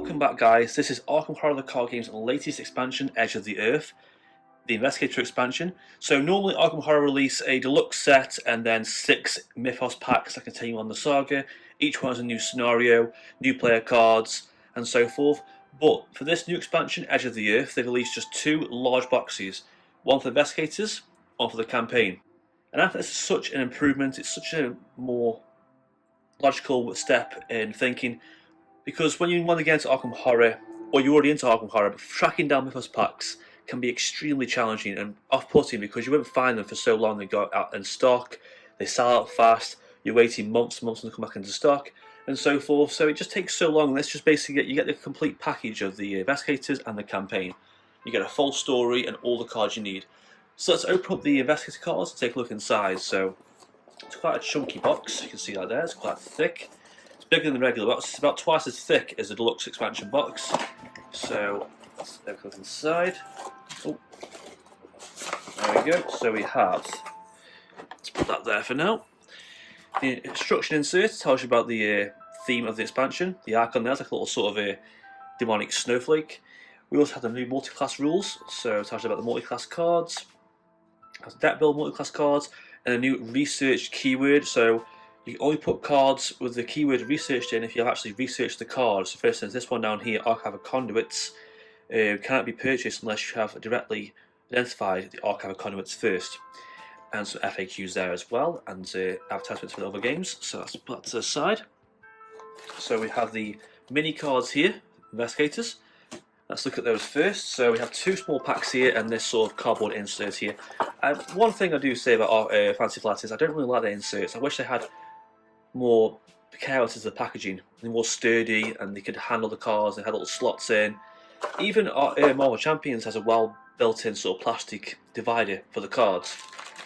Welcome back, guys. This is Arkham Horror, the card game's latest expansion, Edge of the Earth, the Investigator expansion. So normally Arkham Horror release a deluxe set and then 6 mythos packs that continue on the saga. Each one has a new scenario, new player cards, and so forth. But for this new expansion, Edge of the Earth, they released just 2 large boxes. One for the Investigators, one for the campaign. And after this is such an improvement, it's such a more logical step in thinking, because when you want to get into Arkham Horror, or you're already into Arkham Horror, but tracking down mythos packs can be extremely challenging and off-putting because you won't find them for so long. They go out in stock, they sell out fast, you're waiting months and months to come back into stock, and so forth. So it just takes so long. Let's just basically you get the complete package of the Investigators and the campaign. You get a full story and all the cards you need. So let's open up the Investigator cards and take a look inside. So it's quite a chunky box, you can see that there, it's quite thick. It's bigger than the regular box, it's about twice as thick as the deluxe expansion box. So let's have a look inside. Oh, there we go. So we have, let's put that there for now. The instruction insert tells you about the theme of the expansion. The icon there's like a little sort of a demonic snowflake. We also have the new multi-class rules, so it tells you about the multi-class cards, has deck build multi-class cards, and a new research keyword. So you can only put cards with the keyword researched in if you have actually researched the cards. So for instance, this one down here, Archive of Conduits, cannot be purchased unless you have directly identified the Archive of Conduits first. And some FAQs there as well, and advertisements for the other games. So let's put that to the side. So we have the mini cards here, Investigators. Let's look at those first. So we have 2 small packs here and this sort of cardboard insert here. One thing I do say about our Fantasy Flight is I don't really like the inserts. I wish they had more care out of the packaging. They're more sturdy and they could handle the cards. They had little slots in. Even our Marvel Champions has a well built-in sort of plastic divider for the cards.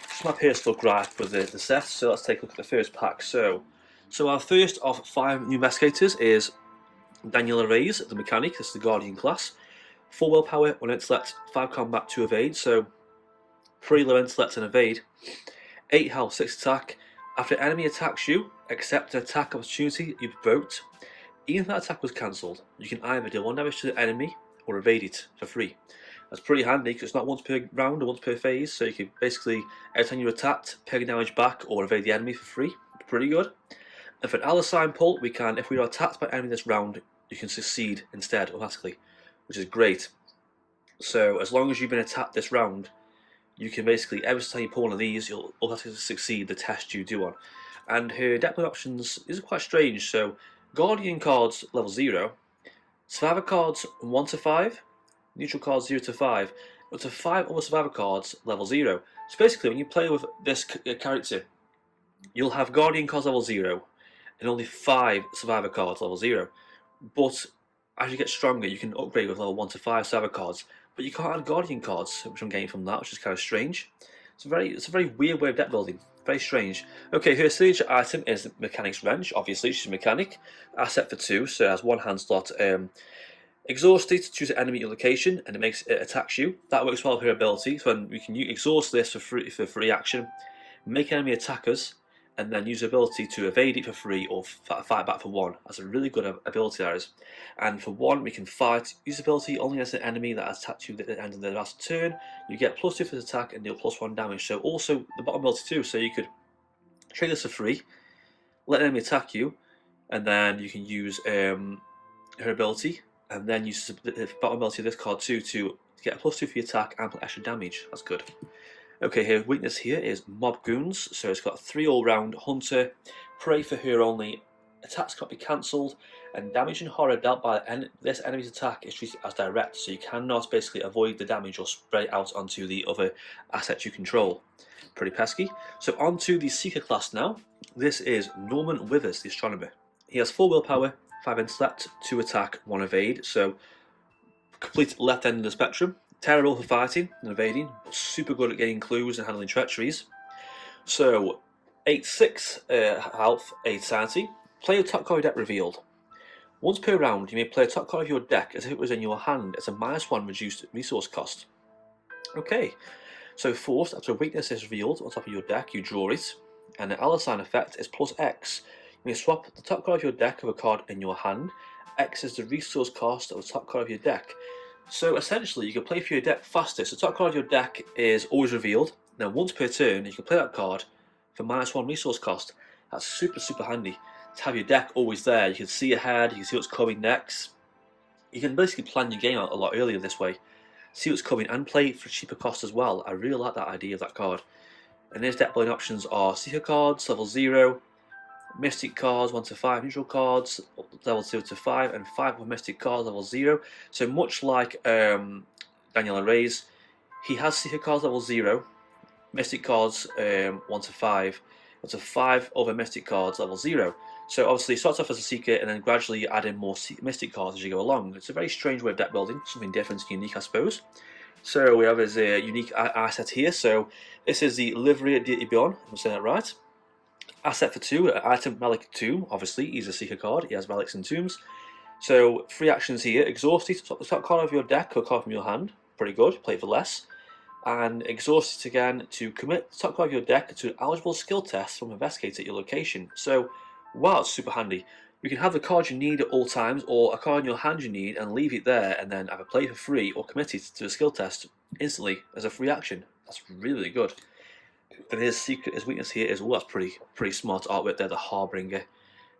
Just my personal gripe with the set. So let's take a look at the first pack. So our first of 5 new Investigators is Daniel Reyes, the mechanic. This is the Guardian class. 4 willpower, 1 intellect, 5 combat, 2 evade. So 3 low intellect and evade. 8 health, 6 attack. After an enemy attacks you, accept an attack opportunity you provoked. Even if that attack was cancelled, you can either deal 1 damage to the enemy or evade it for free. That's pretty handy because it's not once per round or once per phase, so you can basically, every time you're attacked, pay damage back or evade the enemy for free. Pretty good. And for an ally sign pull, if we are attacked by an enemy this round, you can succeed instead automatically, which is great. So as long as you've been attacked this round, you can basically, every time you pull one of these, you'll automatically succeed the test you do on. And her deck building options is quite strange. So Guardian cards level 0, Survivor cards 1 to 5, neutral cards 0 to 5, up to 5 other Survivor cards level 0. So basically when you play with this character, you'll have Guardian cards level 0 and only 5 Survivor cards level 0. But as you get stronger, you can upgrade with level 1 to 5 Survivor cards, but you can't add Guardian cards, which I'm getting from that, which is kind of strange. It's a very weird way of deck building. Very strange. Okay, her signature item is the Mechanic's Wrench. Obviously, she's a mechanic. Asset for 2, so it has 1 hand slot. Exhaust it, choose an enemy at your location, and it attacks you. That works well with her ability. So when we can exhaust this for free action, make enemy attackers, and then use the ability to evade it for free or fight back for 1. That's a really good ability that is. And for 1, we can use the ability only as an enemy that has attacked you at the end of the last turn. You get +2 for the attack and deal +1 damage. So also the bottom ability too. So you could trade this for free, let an enemy attack you, and then you can use her ability, and then use the bottom ability of this card too to get a +2 for your attack and extra damage. That's good. Okay, her weakness here is Mob Goons, so it's got 3 all-round Hunter, Pray for her only, attacks can't be cancelled, and damage and horror dealt by this enemy's attack is treated as direct, so you cannot basically avoid the damage or spread it out onto the other assets you control. Pretty pesky. So on to the Seeker class now. This is Norman Withers, the Astronomer. He has 4 willpower, 5 intellect, 2 attack, 1 evade, so complete left end of the spectrum. Terrible for fighting and evading, but super good at getting clues and handling treacheries. So, 8/6 health, 8 sanity. Play your top card of your deck revealed. Once per round, you may play a top card of your deck as if it was in your hand as a -1 reduced resource cost. Okay, so forced after a weakness is revealed on top of your deck, you draw it, and the ally sign effect is +X. You may swap the top card of your deck with a card in your hand. X is the resource cost of the top card of your deck. So essentially, you can play for your deck faster. So the top card of your deck is always revealed. Now, once per turn, you can play that card for -1 resource cost. That's super handy to have your deck always there. You can see ahead, you can see what's coming next. You can basically plan your game out a lot earlier this way. See what's coming and play it for cheaper cost as well. I really like that idea of that card. And his deck building options are Seeker cards, level 0, Mystic cards 1 to 5, neutral cards level 0 to 5, and 5 with Mystic cards level 0. So much like Daniel Reyes, he has Seeker cards level 0, Mystic cards 1 to 5, up to 5 other Mystic cards level 0. So obviously it starts off as a Seeker and then gradually you add in more Mystic cards as you go along. It's a very strange way of deck building, something different and unique I suppose. So we have his unique asset here. So this is the Livery at Deity Beyond, if I'm saying that right. Asset for 2, item Relic Tomb, obviously he's a Seeker card, he has relics and tombs. So 3 actions here: Exhaust it, the top card of your deck or card from your hand, pretty good, play for less. And Exhaust it again to commit the top card of your deck to an eligible skill test from Investigator at your location. So wow, it's super handy. You can have the card you need at all times, or a card in your hand you need, and leave it there, and then either play for free or commit it to a skill test instantly as a free action. That's really good. And his weakness here is, well, that's pretty smart artwork there. The Harbinger,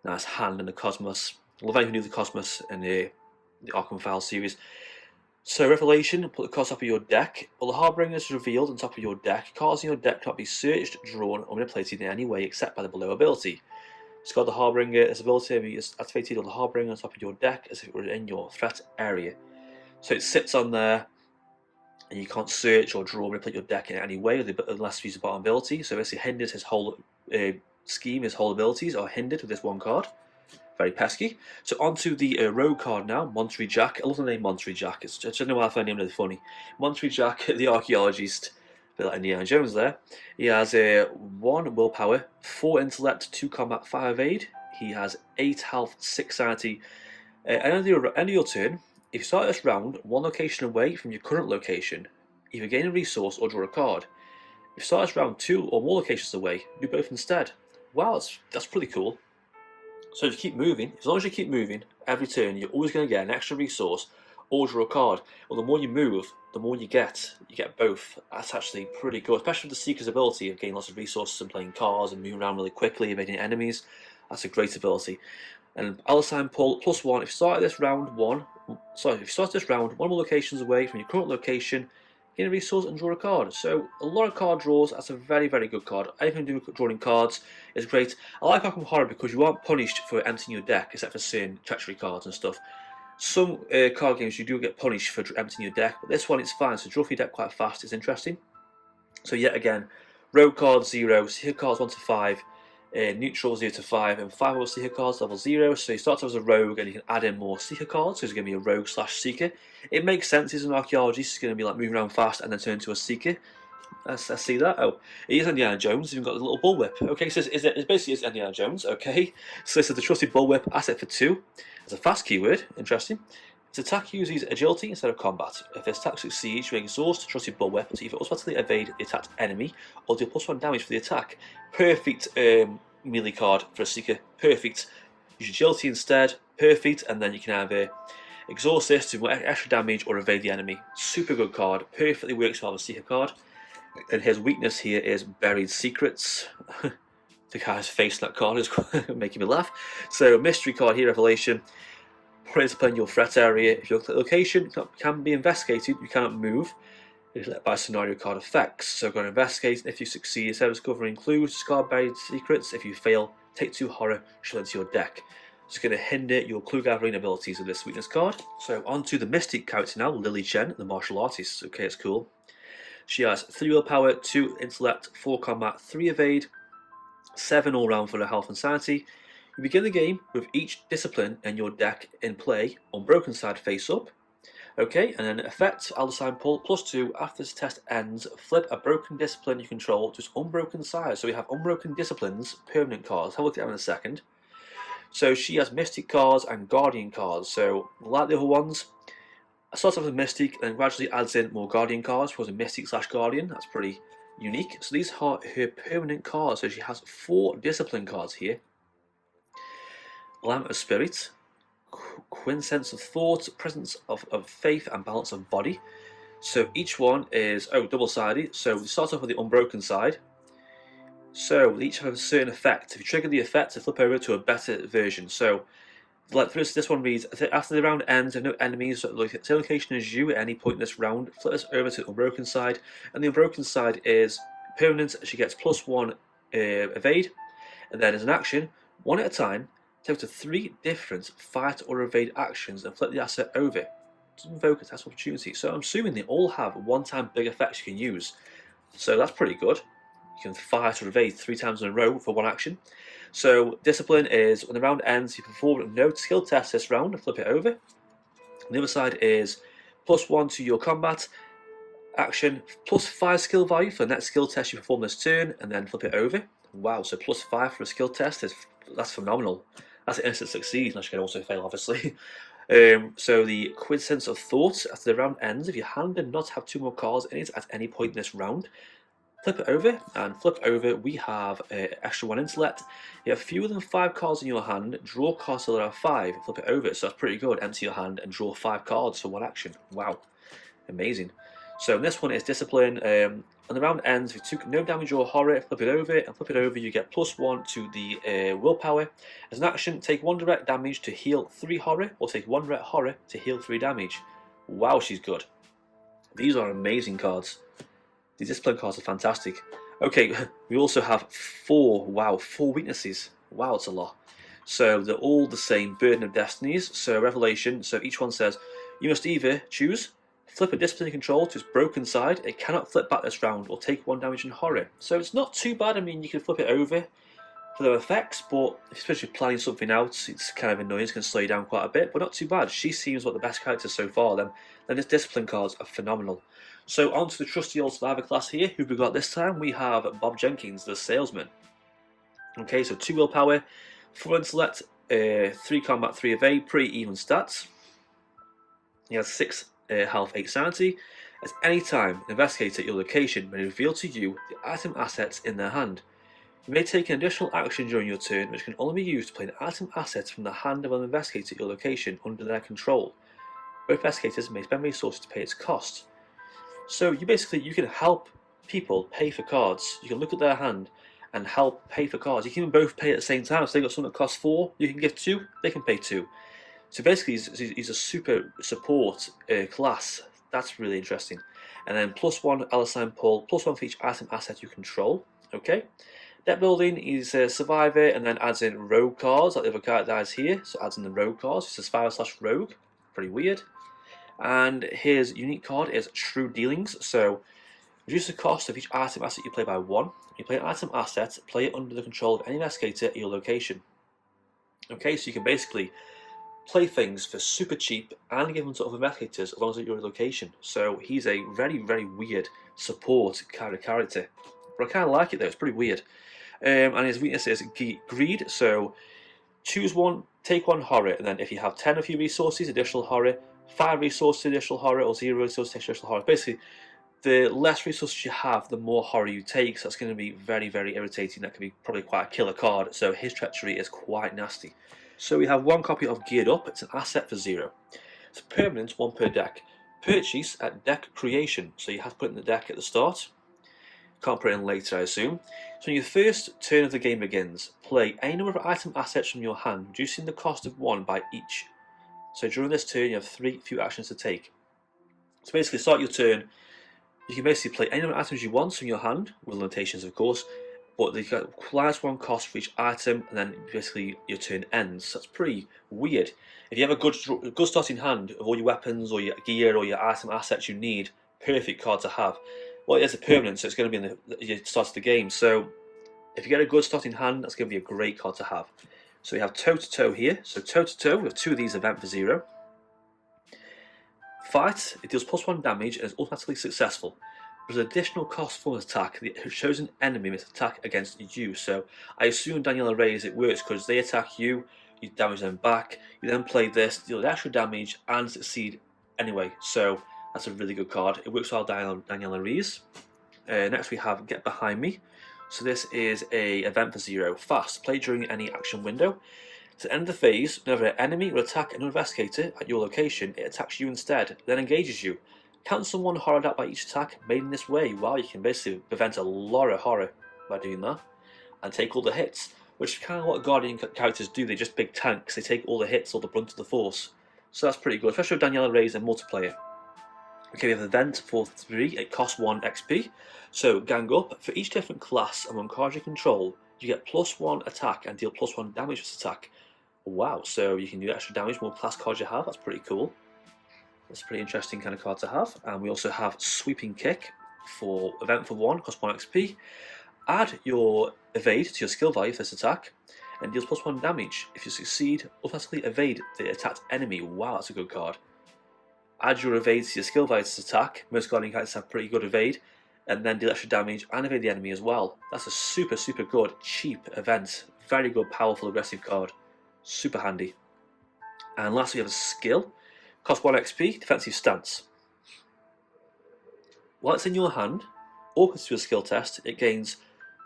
nice hand in the Cosmos. I love anything to do with the Cosmos in the Arkham File series. So Revelation, put the cards up of your deck. Well, the Harbinger is revealed on top of your deck. Cards in your deck cannot be searched, drawn, or manipulated in any way except by the below ability. It's got the Harbinger. This ability is activated on the Harbinger on top of your deck as if it were in your threat area. So it sits on there, and you can't search or draw or manipulate your deck in any way unless you use the bottom ability. So this hinders his whole scheme, his whole abilities are hindered with this one card. Very pesky. So onto the rogue card now, Monterey Jack. I love the name Monterey Jack. I don't know why I find him really funny. Monterey Jack, the Archaeologist. A bit like Indiana Jones there. He has 1 willpower, 4 intellect, 2 combat, 5 evade. He has 8 health, 6 sanity. End of your turn, if you start this round 1 location away from your current location, either gain a resource or draw a card. If you start this round 2 or more locations away, do both instead. Wow, that's pretty cool. So if you keep moving, as long as you keep moving, every turn you're always going to get an extra resource or draw a card. Well, the more you move, the more you get. You get both. That's actually pretty good, especially with the Seeker's ability of getting lots of resources and playing cards and moving around really quickly, evading enemies. That's a great ability. And Talisman Pull +1. If you start this round 1 more locations away from your current location, gain a resource and draw a card. So a lot of card draws. That's a very good card. Anything to do with drawing cards is great. I like Arkham Horror because you aren't punished for emptying your deck, except for certain treachery cards and stuff. Some card games you do get punished for emptying your deck, but this one it's fine. So draw for your deck quite fast. It's interesting. So yet again, rogue cards 0, Seeker cards 1 to 5, neutral 0 to 5, and 5 more Seeker cards level 0. So you start off as a rogue and you can add in more Seeker cards. So it's going to be a rogue / Seeker. It makes sense. He's an Archaeologist. He's going to be like moving around fast and then turn into a Seeker. I see that. Oh, he is Indiana Jones. He's even got a little bullwhip. Okay, so it's basically Indiana Jones. Okay, so this is the trusted bullwhip, asset for 2. It's a fast keyword. Interesting. Its attack uses agility instead of combat. If this attack succeeds, you exhaust trusted bullwhip to either automatically evade the attacked enemy or deal +1 damage for the attack. Perfect melee card for a Seeker. Perfect. Use agility instead. Perfect, and then you can have exhaust this to do extra damage or evade the enemy. Super good card. Perfectly works for a Seeker card. And his weakness here is Buried Secrets. The guy's face on that card is making me laugh. So mystery card here, Revelation. Put it in your threat area. If your location can be investigated, you cannot move. It is let by scenario card effects. So go and investigate. If you succeed, instead of discovering clues, discard Buried Secrets. If you fail, take 2 horror, shuffle into your deck. It's going to hinder your clue gathering abilities with this weakness card. So on to the Mystic character now, Lily Chen, the martial artist. Okay, it's cool. She has 3 willpower, 2 intellect, 4 combat, 3 evade, 7 all round for her health and sanity. You begin the game with each discipline in your deck in play, unbroken side face up. Okay, and then effect, Talisman Pull +2. After this test ends, flip a broken discipline you control to its unbroken side. So we have unbroken disciplines, permanent cards. Have a look at that in a second. So she has Mystic cards and Guardian cards. So like the other ones, I start off with Mystic and then gradually adds in more Guardian cards because a Mystic / Guardian. That's pretty unique. So these are her permanent cards. So she has 4 discipline cards here. Lamp of Spirit, Quintessence of Thought, Presence of Faith, and Balance of Body. So each one is double-sided. So we start off with the unbroken side. So they each have a certain effect. If you trigger the effect, to flip over to a better version. So like this one reads: after the round ends, there are no enemies. The same location as you at any point in this round. Flip this over to the unbroken side, and the unbroken side is permanent. She gets +1 evade, and then as an action, one at a time, take to 3 different fight or evade actions and flip the asset over to invoke a test opportunity. So I'm assuming they all have one-time big effects you can use. So that's pretty good. You can fight or evade 3 times in a row for one action. So discipline is when the round ends, you perform no skill test this round and flip it over. The other side is +1 to your combat action, +5 skill value for the next skill test you perform this turn, and then flip it over. Wow, so +5 for a skill test that's phenomenal. That's an instant succeed, unless you can also fail, obviously. So the Quintessence of Thought, after the round ends, if your hand did not have 2 more cards in it at any point in this round, flip it over, and flip over we have extra 1 intellect. You have fewer than 5 cards in your hand, draw cards till there are 5, flip it over, so that's pretty good. Empty your hand and draw 5 cards for 1 action. Wow, amazing. So this one is Discipline. On the round ends, if you took no damage or horror, flip it over, and flip it over you get +1 to the willpower. As an action, take 1 direct damage to heal 3 horror, or take 1 direct horror to heal 3 damage. Wow, she's good. These are amazing cards. These discipline cards are fantastic. Okay, we also have 4 weaknesses. Wow, it's a lot. So they're all the same Burden of Destinies. So Revelation, so each one says, you must either choose flip a discipline control to its broken side. It cannot flip back this round or take 1 damage in horror. So it's not too bad. I mean, you can flip it over for the effects, but especially planning something out, it's kind of annoying. It's going to slow you down quite a bit, but not too bad. She seems like the best character so far. Then this discipline cards are phenomenal. So on to the trusty old survivor class here. Who we got this time? We have Bob Jenkins, the Salesman. Okay, so 2 willpower, 4 intellect, 3 combat, 3 evade, pretty even stats. He has 6 health, 8 sanity. At any time, an investigator at your location may reveal to you the item assets in their hand. You may take an additional action during your turn, which can only be used to play an item asset from the hand of an investigator at your location under their control. Both investigators may spend resources to pay its cost. So you can help people pay for cards. You can look at their hand and help pay for cards. You can even both pay at the same time. So they got something that costs 4, you can give 2, they can pay 2. So basically he's a super support class. That's really interesting. And then +1 Alasine pull, +1 for each item asset you control. Okay. Deck building, he's a survivor and then adds in rogue cards like the other character has here. So adds in the rogue cards. It's a survivor/rogue. Pretty weird. And his unique card is Shrewd Dealings. So reduce the cost of each item asset you play by 1. When you play an item asset, play it under the control of any investigator at your location. Okay, so you can basically play things for super cheap and give them to other investigators as long as they're at your location. So he's a very, very weird support character. But I kind of like it though, it's pretty weird. And his weakness is greed, so choose 1, take 1 horror, and then if you have 10 of your resources, additional horror, 5 resources, additional horror, or 0 resources, additional horror. Basically, the less resources you have, the more horror you take, so that's going to be very, very irritating. That can be probably quite a killer card, so his treachery is quite nasty. So we have 1 copy of Geared Up. It's an asset for 0. It's permanent, 1 per deck. Purchase at deck creation, so you have to put it in the deck at the start. Can't put it in later, I assume. So when your first turn of the game begins, play any number of item assets from your hand, reducing the cost of 1 by each. So during this turn, you have 3 few actions to take. So basically, start your turn. You can basically play any number of items you want from your hand, with limitations, of course. But they've got +1 cost for each item, and then basically your turn ends. So that's pretty weird. If you have a good starting hand of all your weapons or your gear or your item assets you need, perfect card to have. Well, it is a permanent, so it's going to be in the start of the game. So if you get a good starting hand, that's going to be a great card to have. So we have toe-to-toe here. So toe-to-toe, we have 2 of these event for 0. Fight, it deals +1 damage and is automatically successful. There's an additional cost for an attack. The chosen enemy must attack against you. So I assume Daniela Reyes it works because they attack you, you damage them back, you then play this, deal the extra damage and succeed anyway. So that's a really good card. It works well Daniela Reyes. Next we have Get Behind Me. So this is a event for 0. Fast, play during any action window. At the end of the phase, whenever an enemy will attack another investigator at your location, it attacks you instead, then engages you. Cancel one horror die by each attack made in this way. Wow, you can basically prevent a lot of horror by doing that. And take all the hits, which is kind of what Guardian characters do. They're just big tanks, they take all the hits, all the brunt of the force. So that's pretty good, especially with Daniela Reyes and multiplayer. Okay, we have Event 4-3, it costs 1 XP. So gang up, for each different class among cards you control, you get +1 attack and deal +1 damage with this attack. Wow, so you can do extra damage more class cards you have, that's pretty cool. That's a pretty interesting kind of card to have. And we also have Sweeping Kick for Event for 1, costs 1 XP. Add your evade to your skill value for this attack and deals +1 damage. If you succeed, automatically evade the attacked enemy. Wow, that's a good card. Add your evade to your skill value to this attack. Most Guardian characters have pretty good evade, and then deal extra damage and evade the enemy as well. That's a super good, cheap event. Very good, powerful, aggressive card. Super handy. And lastly, we have a skill. Costs 1 XP, Defensive Stance. While it's in your hand, or to a skill test, it gains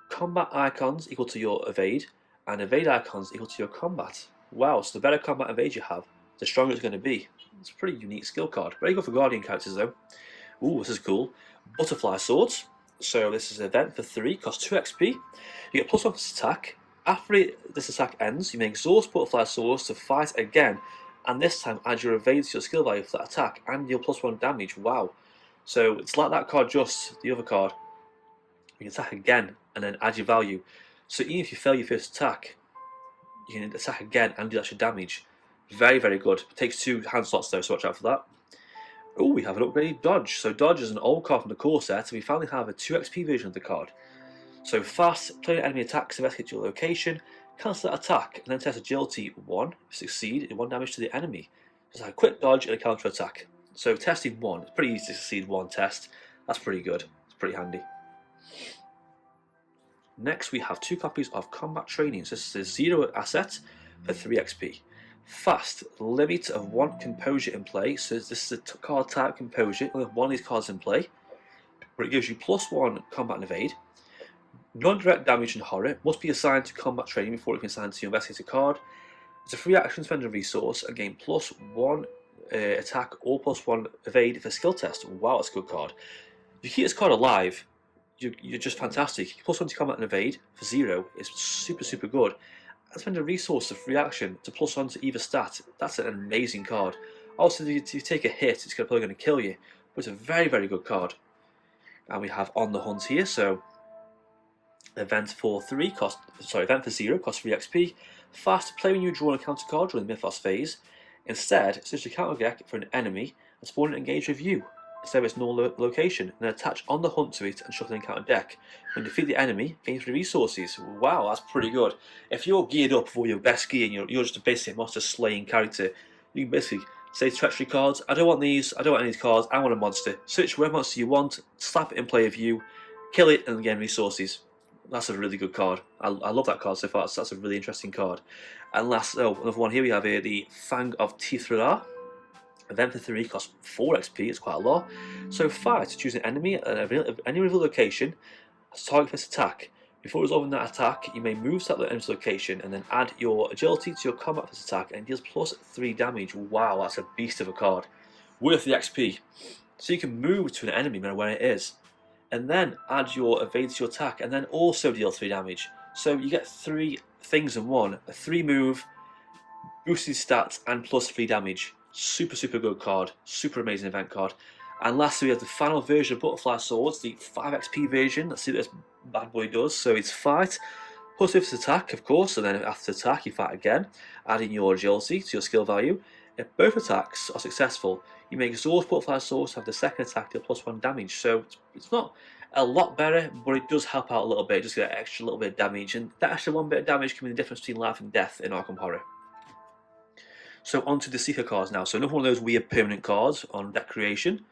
combat icons equal to your evade, and evade icons equal to your combat. Wow, so the better combat evade you have, the stronger it's going to be. It's a pretty unique skill card. Very good for Guardian characters though. Ooh, this is cool. Butterfly Swords. So this is an event for 3, costs 2 XP. You get +1 for this attack. After this attack ends, you may exhaust Butterfly Swords to fight again, and this time add your evade to your skill value for that attack and deal +1 damage. Wow. So it's like that card, just the other card. You can attack again and then add your value. So even if you fail your first attack, you can attack again and do extra damage. Very good. It takes 2 hand slots though, so watch out for that. Oh, we have an upgraded Dodge. So Dodge is an old card from the core set, so we finally have a 2 XP version of the card. So fast, play enemy attacks, investigate your location, cancel that attack, and then test agility 1. Succeed, 1 damage to the enemy. Just like a quick dodge and a counter attack. So testing 1, it's pretty easy to succeed 1 test. That's pretty good. It's pretty handy. Next, we have 2 copies of Combat Training. So this is a 0 asset for 3 XP. Fast, limit of 1 Composure in play. So this is a card type Composure. Only have 1 of these cards in play. But it gives you +1 Combat and Evade. Non-direct damage and horror must be assigned to Combat Training before it can be assigned to your Investigator card. It's a free action, spend a resource, and gain +1 attack or +1 evade for skill test. Wow, that's a good card. If you keep this card alive, you're just fantastic. +1 to combat and evade for 0 is super good. And spend a resource of free action to +1 to either stat. That's an amazing card. Also, if you take a hit, it's probably going to kill you, but it's a very good card. And we have On the Hunt here. So event for 0 costs 3 XP. Fast, play when you draw a counter card during the mythos phase. Instead, search a counter deck for an enemy and spawn and engage with you instead of its normal location, and then attach On the Hunt to it and shuffle an encounter deck. When you defeat the enemy, gain 3 resources. Wow, that's pretty good. If you're geared up for your best gear and you're just basically a monster slaying character, you can basically say to treachery cards, I don't want these, I don't want any of these cards, I want a monster. Search whatever monster you want, slap it in play with you, kill it, and gain resources. That's a really good card. I love that card so far. That's a really interesting card. And last, another one here we have here, the Fang of T3r Event for 3 costs 4 XP. It's quite a lot. So fight, choose an enemy at any revealed location as a target for this attack. Before resolving that attack, you may move to that enemy's location and then add your agility to your combat for this attack, and it deals +3 damage. Wow, that's a beast of a card. Worth the XP. So you can move to an enemy no matter where it is, and then add your evade to your attack, and then also deal 3 damage. So you get 3 things in one: a 3 move, boosted stats, and +3 damage. Super good card. Super amazing event card. And lastly, we have the final version of Butterfly Swords, the 5 XP version. Let's see what this bad boy does. So it's fight, plus this attack, of course, and then after attack, you fight again, adding your agility to your skill value. If both attacks are successful, you may exhaust Butterfly Swords to have the second attack deal +1 damage. So it's not a lot better, but it does help out a little bit. Just get an extra little bit of damage, and that extra 1 bit of damage can be the difference between life and death in Arkham Horror. So onto the Seeker cards now. So another one of those weird permanent cards on deck creation.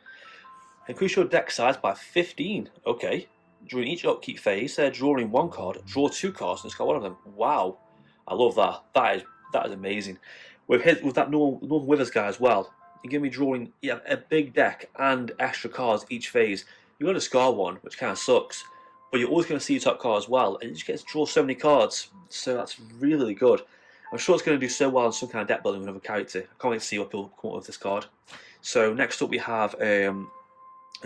Increase your deck size by 15. Okay. During each upkeep phase, they're drawing 1 card, draw 2 cards, and discard 1 of them. Wow. I love that. That is amazing. With that Northern Withers guy as well, you're going to be drawing a big deck and extra cards each phase. You're going to discard 1, which kind of sucks, but you're always going to see your top card as well, and you just get to draw so many cards. So that's really good. I'm sure it's going to do so well in some kind of deck building with another character. I can't wait to see what people come up with this card. So next up we have an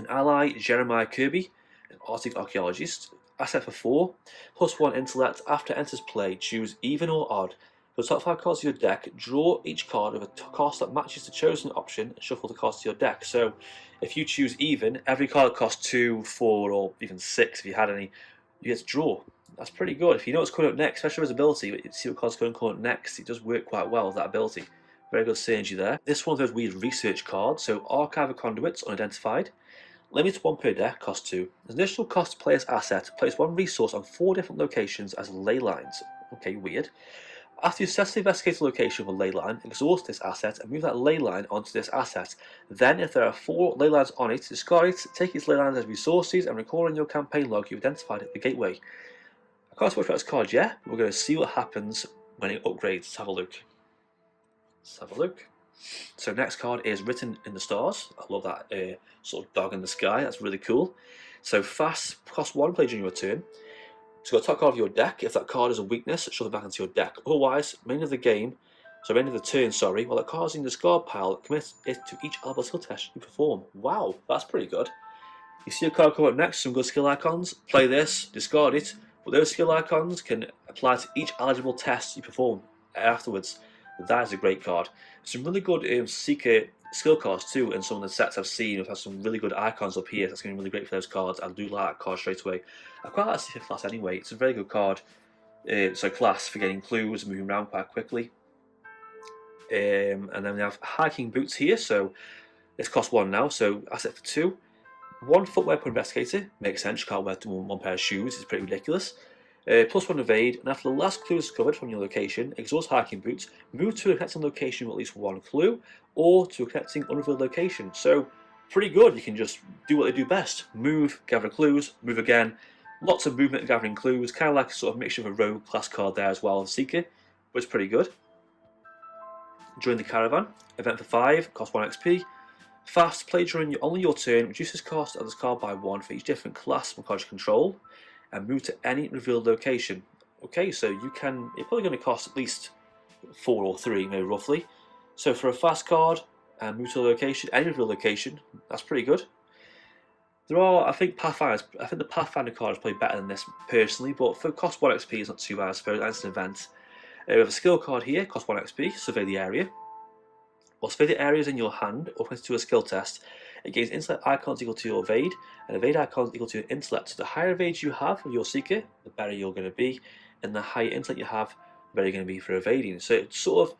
ally, Jeremiah Kirby, an Archaeologist. Asset for 4, +1 intellect. After it enters play, choose even or odd. For the top 5 cards of your deck, draw each card with a cost that matches the chosen option and shuffle the cards to your deck. So if you choose even, every card that costs 2, 4, or even 6, if you had any, you get to draw. That's pretty good. If you know what's coming up next, especially with his ability, but you see what card's going to come up next, it does work quite well with that ability. Very good synergy there. This one's those weird research cards, so Archive of Conduits, unidentified. Limit 1 per deck, cost 2. As an additional cost to player's asset, place 1 resource on 4 different locations as ley lines. Okay, weird. After you successfully investigate a location with a ley line, exhaust this asset and move that ley line onto this asset. Then, if there are 4 ley lines on it, discard it, take its ley lines as resources, and record in your campaign log you've identified at the gateway. I can't watch about this card yet, but we're going to see what happens when it upgrades. Let's have a look. So next card is Written in the Stars. I love that sort of dog in the sky. That's really cool. So fast, cost 1, play during your turn. So go top card of your deck. If that card is a weakness, shove it back into your deck. Otherwise, end of the turn, while that card is in the discard pile, commit it to each eligible skill test you perform. Wow, that's pretty good. You see a card come up next, some good skill icons. Play this, discard it, but those skill icons can apply to each eligible test you perform afterwards. That is a great card. Some really good Seeker skill cards too, and some of the sets I've seen have had some really good icons up here. That's going to be really great for those cards. I do like that card straight away. I quite like Seeker class anyway. It's a very good card. So class for getting clues and moving around quite quickly. And then we have hiking boots here. So this costs 1 now. So asset for 2. 1 footwear per investigator. Makes sense. You can't wear 1 pair of shoes. It's pretty ridiculous. +1 evade, and after the last clue is discovered from your location, exhaust hiking boots, move to a connecting location with at least 1 clue, or to a connecting unrevealed location. So, pretty good. You can just do what they do best. Move, gather clues, move again. Lots of movement and gathering clues, kind of like a sort of mixture of a rogue class card there as well as Seeker, but it's pretty good. Join the Caravan, event for 5, cost 1 XP. Fast, play during only your turn, reduces cost of this card by 1 for each different class from card you control, and move to any revealed location. Okay, so it's probably going to cost at least 4 or 3, maybe roughly. So for a fast card, and move to a location, any revealed location, that's pretty good. There are, I think the Pathfinder card is probably better than this personally, but for cost 1 XP it's not too bad, I suppose. That's an event. We have a skill card here, cost 1 XP, survey the area. While survey the areas in your hand, or to a skill test, it gains intellect icons equal to your evade, and evade icons equal to your intellect. So the higher evade you have with your Seeker, the better you're going to be, and the higher intellect you have, the better you're going to be for evading. So it's sort of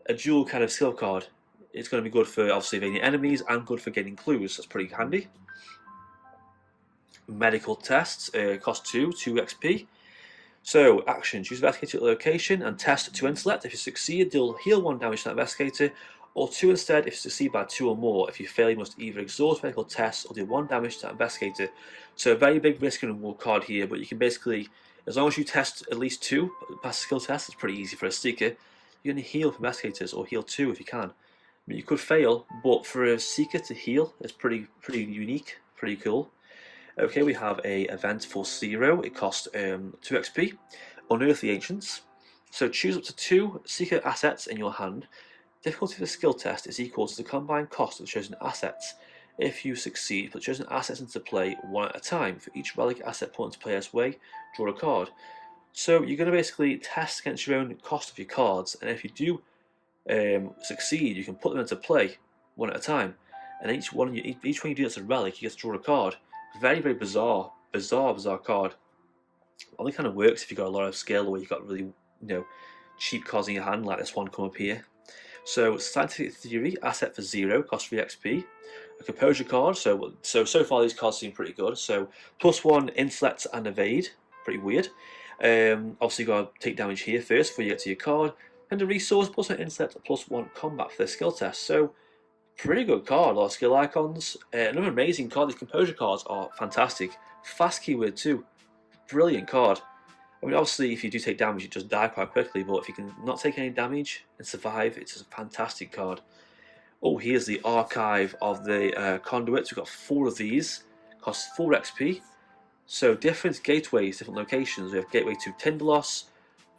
a dual kind of skill card. It's going to be good for obviously evading enemies and good for getting clues. That's pretty handy. Medical tests cost 2 XP. So action: choose investigator location and test 2 intellect. If you succeed, deal heal 1 damage to that investigator, or 2 instead if you succeed by 2 or more. If you fail, you must either exhaust medical tests or deal 1 damage to that investigator. So a very big risk and reward card here, but you can basically, as long as you test at least 2, pass the skill test, it's pretty easy for a Seeker. You're going to heal for investigators, or heal 2 if you can. I mean, you could fail, but for a Seeker to heal, it's pretty unique, pretty cool. Okay, we have a event for 0. It costs 2 XP. Unearth the Ancients. So choose up to 2 Seeker assets in your hand. Difficulty of the skill test is equal to the combined cost of the chosen assets. If you succeed, put chosen assets into play 1 at a time. For each relic asset put into player's way, draw a card. So you're going to basically test against your own cost of your cards, and if you do succeed, you can put them into play 1 at a time. And each one you do that's a relic, you get to draw a card. Very, very bizarre card. Only kind of works if you've got a lot of skill, or you've got really, cheap cards in your hand, like this one come up here. So Scientific Theory, asset for 0, cost 3 XP. A Composure card, so far these cards seem pretty good. So +1 intellect and evade, pretty weird. Obviously you've got to take damage here first before you get to your card. And a resource, +1 intellect, +1 combat for the skill test. So pretty good card, a lot of skill icons. Another amazing card. These Composure cards are fantastic. Fast keyword too. Brilliant card. I mean, obviously, if you do take damage, you just die quite quickly, but if you can not take any damage and survive, it's a fantastic card. Oh, here's the Archive of the Conduits. We've got 4 of these. Costs 4 XP. So different gateways, different locations. We have gateway to Tindalos,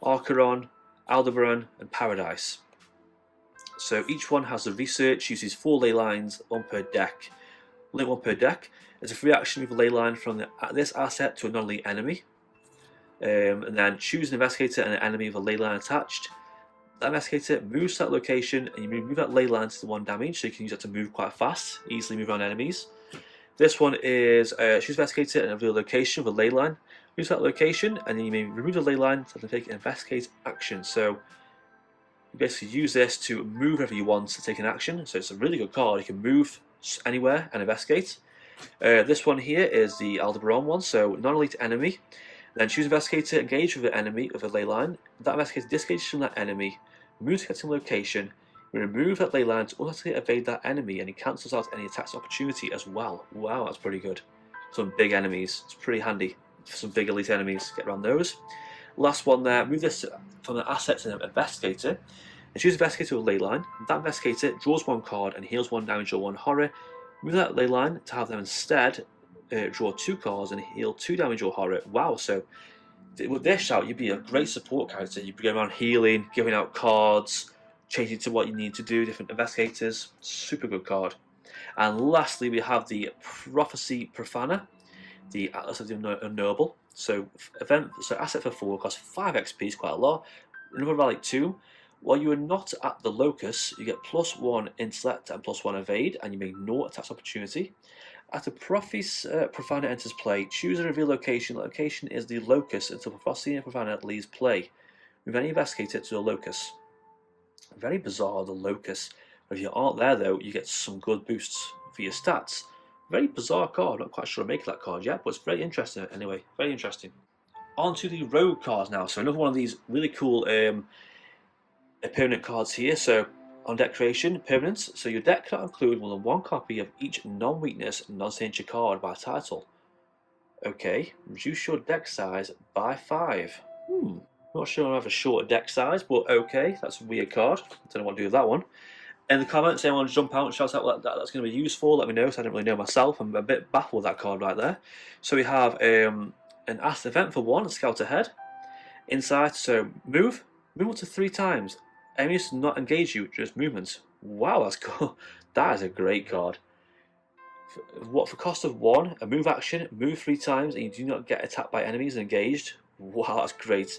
Archeron, Aldebaran, and Paradise. So each one has the research, uses 4 ley lines, 1 per deck. Only 1 per deck. It's a free action, move a ley line from this asset to a non-elite enemy. And then choose an investigator and an enemy with a ley line attached. That investigator moves to that location, and you move that ley line to the 1 damage, so you can use that to move quite fast, easily move around enemies. This one is choose investigator and reveal a location with a ley line. Use that location, and then you may remove the ley line to take an investigate action. So you basically use this to move wherever you want to take an action. So it's a really good card. You can move anywhere and investigate. This one here is the Aldebaran one, so non-elite enemy. Then choose investigator, engage with the enemy with a ley line. That investigator disengages from that enemy, moves to get to location, remove that ley line to automatically evade that enemy, and he cancels out any attacks opportunity as well. Wow, that's pretty good. Some big enemies, it's pretty handy for some big elite enemies, get around those. Last one there, move this from the asset to an investigator, and choose investigator with a ley line. That investigator draws 1 card and heals 1 damage or 1 horror. Move that ley line to have them instead draw 2 cards and heal 2 damage or horror. Wow, so with this shout, you'd be a great support character. You'd be going around healing, giving out cards, changing to what you need to do, different investigators. Super good card. And lastly, we have the Prophecy Profana, the Atlas of the Unknowable. So asset for 4 costs 5 XP, is quite a lot. Another relic 2. While you are not at the locus, you get +1 intellect and +1 evade, and you make no attacks opportunity. After Prophecy Profana enters play, choose a reveal location. The location is the locus until Prophecy Profana leaves play. Move any investigator to the locus. Very bizarre, the locus. If you aren't there though, you get some good boosts for your stats. Very bizarre card, not quite sure I make that card yet, but it's very interesting anyway, very interesting. On to the rogue cards now, so another one of these really cool permanent cards here. So on deck creation, permanents, so your deck cannot include more than 1 copy of each non-weakness, non-signature card by title. Okay, reduce your deck size by 5. Not sure I have a shorter deck size, but okay, that's a weird card. I don't know what to do with that one. In the comments, anyone jump out and shout out what that's going to be used for, let me know, so I don't really know myself. I'm a bit baffled with that card right there. So we have an Asked Event for 1, Scout Ahead. Insight, so move up to 3 times. Enemies do not engage you, just movements. Wow, that's cool. That is a great card. For cost of 1, a move action, move 3 times, and you do not get attacked by enemies and engaged. Wow, that's great.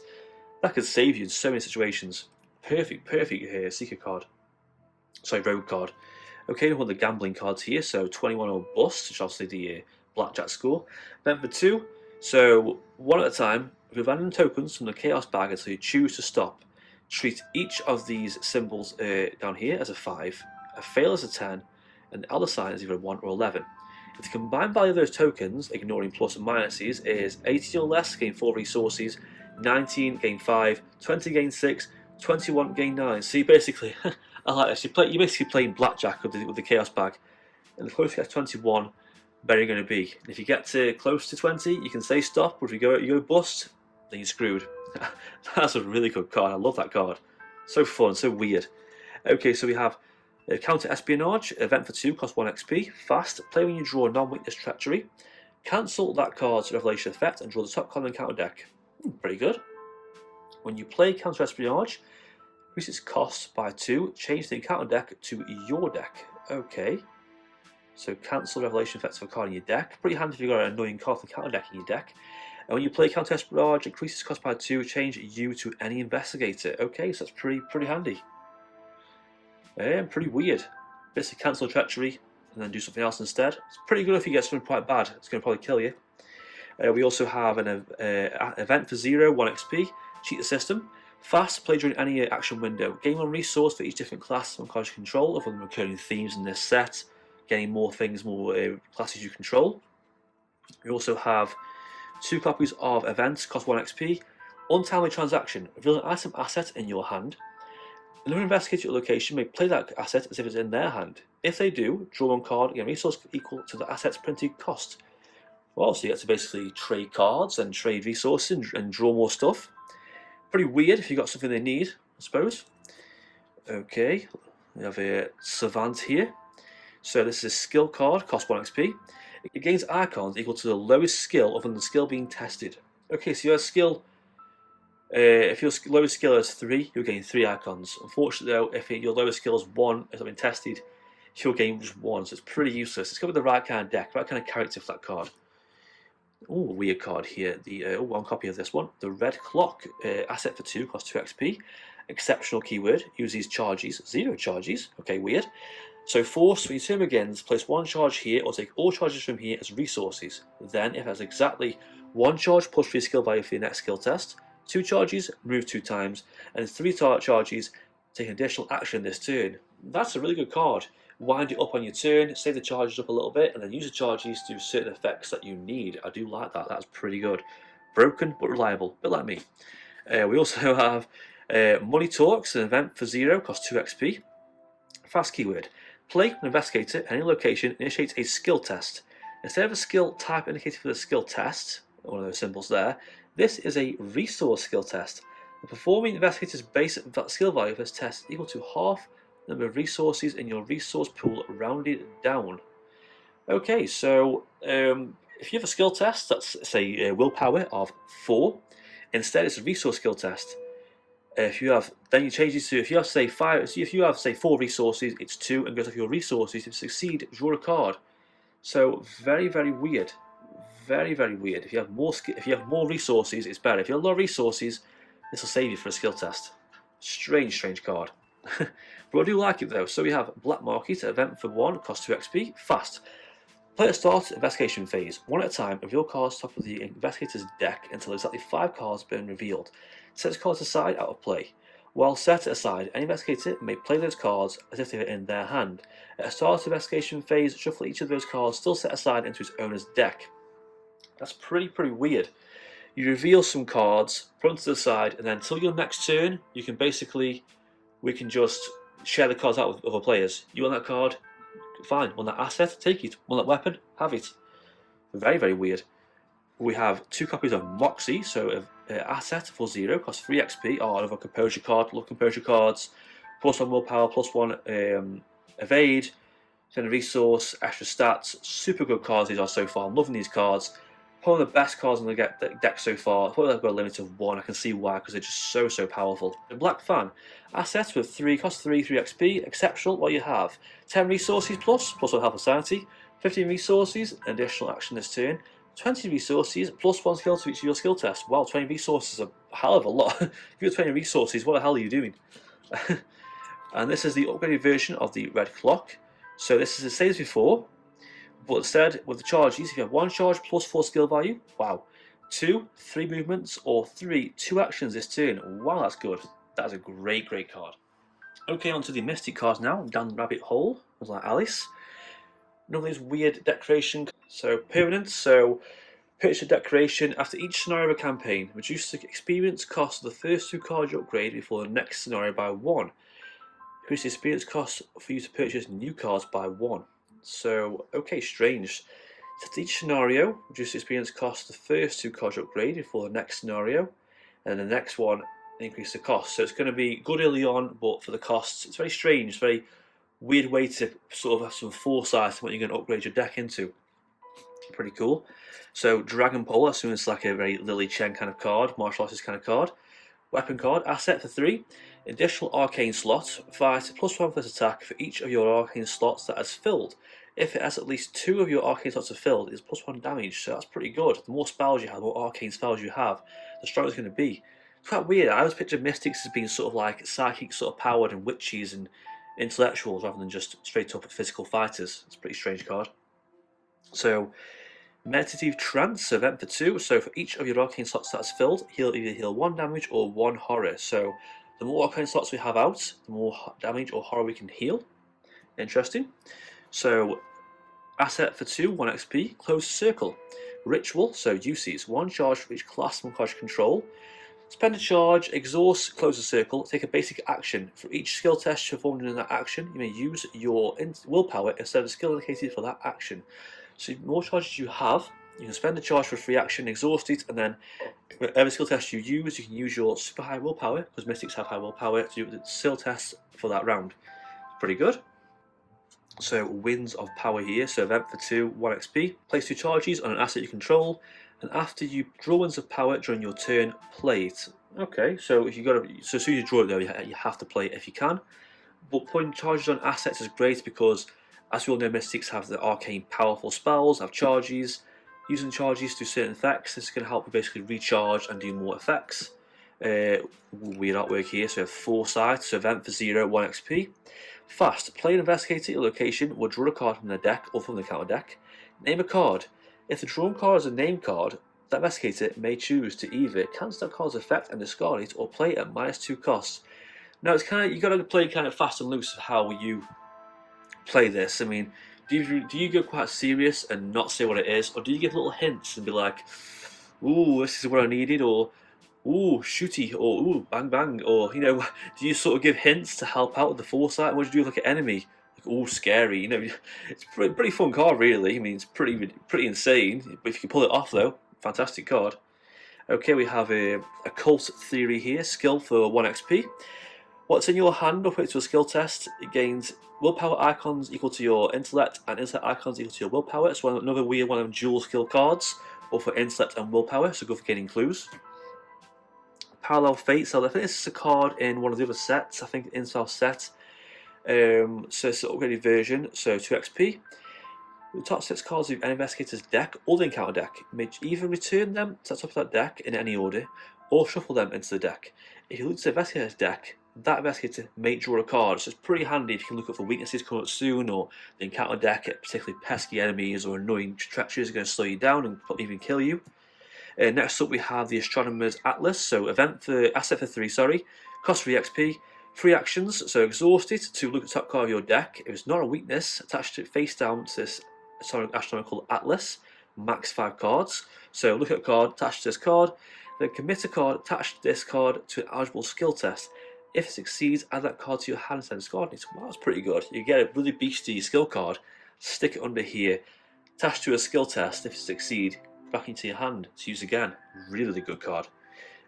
That could save you in so many situations. Perfect here, Seeker card. Sorry, Rogue card. Okay, one of the gambling cards here, so 21 or bust, which is obviously the blackjack score. Then for 2, so 1 at a time, with random tokens from the Chaos bag until you choose to stop. Treat each of these symbols down here as a 5, a fail as a 10, and the other sign is either a 1 or 11. If the combined value of those tokens, ignoring plus and minuses, is 18 or less, gain 4 resources, 19, gain 5, 20, gain 6, 21, gain 9. So you basically, I like this, you're basically playing blackjack with the Chaos bag. And the closer you get to 21, better you're going to be. And if you get to close to 20, you can say stop, but if you go bust, then you're screwed. That's a really good card, I love that card. So fun, so weird. Okay, so we have Counter Espionage, event for 2, cost 1 XP, fast, play when you draw a non-weakness treachery. Cancel that card's revelation effect and draw the top card on the counter deck. Pretty good. When you play Counter Espionage, increase its cost by 2, change the encounter deck to your deck. Okay. So cancel revelation effects for a card in your deck. Pretty handy if you've got an annoying card from the counter deck in your deck. And when you play Counter Espionage, increase its cost by 2, change you to any investigator. Okay, so that's pretty handy. Pretty weird. Basically cancel treachery and then do something else instead. It's pretty good if you get something quite bad. It's going to probably kill you. We also have an event for 0, 1 XP. Cheat the system. Fast, play during any action window. Gain 1 resource for each different class and cards you control, other than recurring themes in this set. Getting more things, more classes you control. We also have 2 copies of events, cost 1 XP. Untimely transaction. Reveal an item asset in your hand. Another investigator at your location may play that asset as if it's in their hand. If they do, draw 1 card and get a resource equal to the asset's printed cost. Well, so you get to basically trade cards and trade resources and draw more stuff. Pretty weird if you've got something they need, I suppose. Okay, we have a Savant here. So this is a skill card, cost 1 XP. It gains icons equal to the lowest skill other than the skill being tested. Okay, so you have skill If your lowest skill is 3, you'll gain 3 icons. Unfortunately though, if your lowest skill is 1, as I've been tested, you'll gain just 1, so it's pretty useless. It's got with the right kind of deck, right kind of character for that card. Oh, weird card here. The one copy of this one. The Red Clock, asset for 2, costs 2 XP. Exceptional keyword, uses charges, 0 charges. Okay, weird. So force, when your turn begins, place 1 charge here or take all charges from here as resources. Then, if it has exactly 1 charge plus 3 skill value for your next skill test, 2 charges, move 2 times, and 3 charges, take an additional action this turn. That's a really good card. Wind it up on your turn, save the charges up a little bit, and then use the charges to do certain effects that you need. I do like that, that's pretty good. Broken but reliable, a bit like me. We also have Money Talks, an event for 0, costs 2 XP. Fast keyword. Play an investigator at any location initiates a skill test. Instead of a skill type indicated for the skill test, one of those symbols there, this is a resource skill test. The performing investigator's base skill value of this test is equal to half the number of resources in your resource pool rounded down. Okay, so if you have a skill test that's say willpower of 4, instead it's a resource skill test. If you have, then you change it to, if you have say 5, if you have say 4 resources, it's 2, and goes off your resources. To succeed, draw a card. So very, very weird, very, very weird. If you have more resources, it's better. If you have low resources, this will save you for a skill test. Strange, strange card. But I do like it though. So we have Black Market, event for 1, costs 2 XP, fast. Play at start investigation phase. 1 at a time, reveal cards top of the investigator's deck until exactly 5 cards have been revealed. Set those cards aside out of play. While set aside, any investigator may play those cards as if they were in their hand. At the start of investigation phase, shuffle each of those cards still set aside into its owner's deck. That's pretty weird. You reveal some cards, put them to the side, and then until your next turn, you can we can just share the cards out with other players. You want that card? Fine. Want that asset? Take it. Want that weapon? Have it. Very, very weird. We have 2 copies of Moxie, so asset for 0, costs 3 XP. Oh, another composure card. Love composure cards. +1 willpower, +1 evade, then a resource, extra stats. Super good cards these are so far. I'm loving these cards. Probably the best cards on the deck so far. Probably they've got a limit of 1. I can see why, because they're just so powerful. The Black Fan. Assets with 3, cost 3 XP. Exceptional, what you have. 10 resources plus 1 health and sanity. 15 resources, an additional action this turn. 20 resources, +1 skill to each of your skill tests. Wow, 20 resources is a hell of a lot. If you have 20 resources, what the hell are you doing? And this is the upgraded version of the Red Clock. So this is the same as before, but instead with the charges, if you have 1 charge +4 skill value, wow. 2, 3 movements, or 3, 2 actions this turn. Wow, that's good. That's a great card. Okay, on to the Mystic cards now. Down the rabbit hole, was like Alice. None of these weird decoration. So permanent. So purchase a decoration after each scenario of a campaign. Reduce the experience cost of the first 2 cards you upgrade before the next scenario by 1. Increase the experience cost for you to purchase new cards by 1. So okay, strange. So after each scenario, reduce the experience cost of the first 2 cards you upgrade before the next scenario, and the next one increase the cost. So it's going to be good early on, but for the costs, it's very strange, very weird way to sort of have some foresight to what you're going to upgrade your deck into. Pretty cool. So Dragon Pole, I assume it's like a very Lily Chen kind of card, martial artist kind of card. Weapon card, asset for 3. Additional arcane slot, fight +1 for this attack for each of your arcane slots that is filled. If it has at least 2 of your arcane slots are filled, it's +1 damage, so that's pretty good. The more spells you have, the more arcane spells you have, the stronger it's going to be. It's quite weird. I always picture mystics as being sort of like psychic, sort of powered, and witches and intellectuals rather than just straight up physical fighters. It's a pretty strange card. So Meditative Trance, event for 2. So for each of your arcane slots that's filled, he'll either heal 1 damage or 1 horror. So the more arcane slots we have out, the more damage or horror we can heal. Interesting. So asset for 2, 1 XP, close circle. Ritual, so uses 1 charge for each class 1 card control. Spend a charge, exhaust, close the circle, take a basic action. For each skill test performed in that action, you may use your willpower instead of the skill indicated for that action. So the more charges you have, you can spend a charge for a free action, exhaust it, and then whatever skill test you use, you can use your super high willpower, because mystics have high willpower, to do the skill test for that round. Pretty good. So Winds of Power here, so event for 2, 1 XP. Place 2 charges on an asset you control, and after you draw Winds of Power during your turn, play it. Okay, so if you got to, so as soon as you draw it though, you have to play it if you can. But putting charges on assets is great because, as we all know, mystics have the arcane powerful spells, have charges. Using charges to certain effects, this is going to help you basically recharge and do more effects. Weird artwork here, so we have Foresight, so event for 0, 1 XP. Fast, play an investigator at your location will draw a card from the deck or from the counter deck. Name a card. If the drawn card is a name card, that investigator may choose to either cancel that card's effect and discard it, or play it at -2 costs. Now it's kind of, you got to play kind of fast and loose of how you play this. I mean, do you go quite serious and not say what it is, or do you give little hints and be like, "Ooh, this is what I needed," or "Ooh, shooty," or "Ooh, bang bang," or do you sort of give hints to help out with the foresight? What do you do with like an enemy? Like, "Ooh, scary," it's a pretty fun card, really. I mean, it's pretty insane. But if you can pull it off, though, fantastic card. Okay, we have a Occult Theory here, skill for 1 XP. What's in your hand, or put it to a skill test, it gains willpower icons equal to your intellect and intellect icons equal to your willpower. It's another weird one of them dual skill cards, or for intellect and willpower, so go for gaining clues. Parallel Fate, so I think this is a card in one of the other sets, I think in South set. So it's an upgraded version, so 2 XP. The top 6 cards of an investigator's deck or the encounter deck, may either return them to the top of that deck in any order, or shuffle them into the deck. If you look to the investigator's deck, that investigator may draw a card, so it's pretty handy if you can look up for weaknesses coming up soon, or the encounter deck at particularly pesky enemies or annoying treacheries are going to slow you down and even kill you. Next up we have the Astronomer's Atlas, so asset for 3, cost 3 XP, 3 actions, so exhaust it to look at the top card of your deck. If it's not a weakness, attach it face down to this astronomical atlas, max 5 cards. So look at a card, attach to this card, then commit a card attached to this card to an eligible skill test. If it succeeds, add that card to your hand instead of discarding it. Wow, that's pretty good. You get a really beastie skill card, stick it under here, attach to a skill test. If you succeed, back into your hand to use again. Really good card.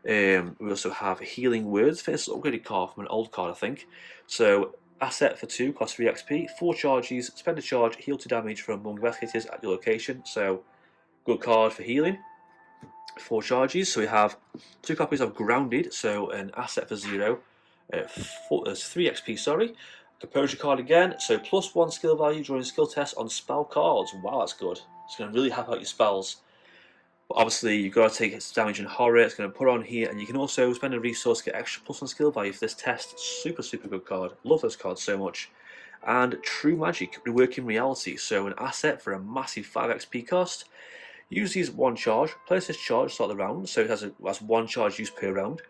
We also have Healing Words. This is an upgraded card from an old card, I think. So asset for 2, cost 3 XP, 4 charges, spend a charge, heal 2 damage from among investigators at your location. So good card for healing. 4 charges. So we have 2 copies of Grounded, so an asset for 0. 3 XP, Composure card again, so +1 skill value during skill tests on spell cards. Wow, that's good. It's going to really help out your spells. But obviously, you've got to take its damage and horror. It's going to put on here, and you can also spend a resource to get extra +1 skill value for this test. Super good card. Love those cards so much. And True Magic, Reworking Reality, so an asset for a massive 5 XP cost. Use these 1 charge. Place this charge to start the round, so it has 1 charge used per round.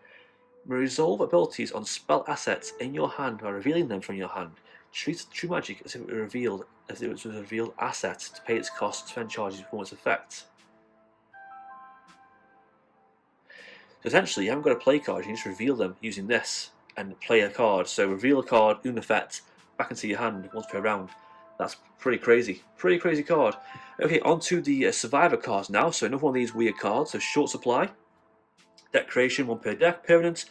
Resolve abilities on spell assets in your hand by revealing them from your hand. Treat True Magic as if it was a revealed asset to pay its cost, spend charges before its effect. So essentially, you haven't got a play card, you just reveal them using this and play a card. So reveal a card, un effect, back into your hand once per round. That's pretty crazy. Pretty crazy card. Okay, on to the Survivor cards now. So another one of these weird cards, so short supply. Deck creation, 1 per deck, permanent.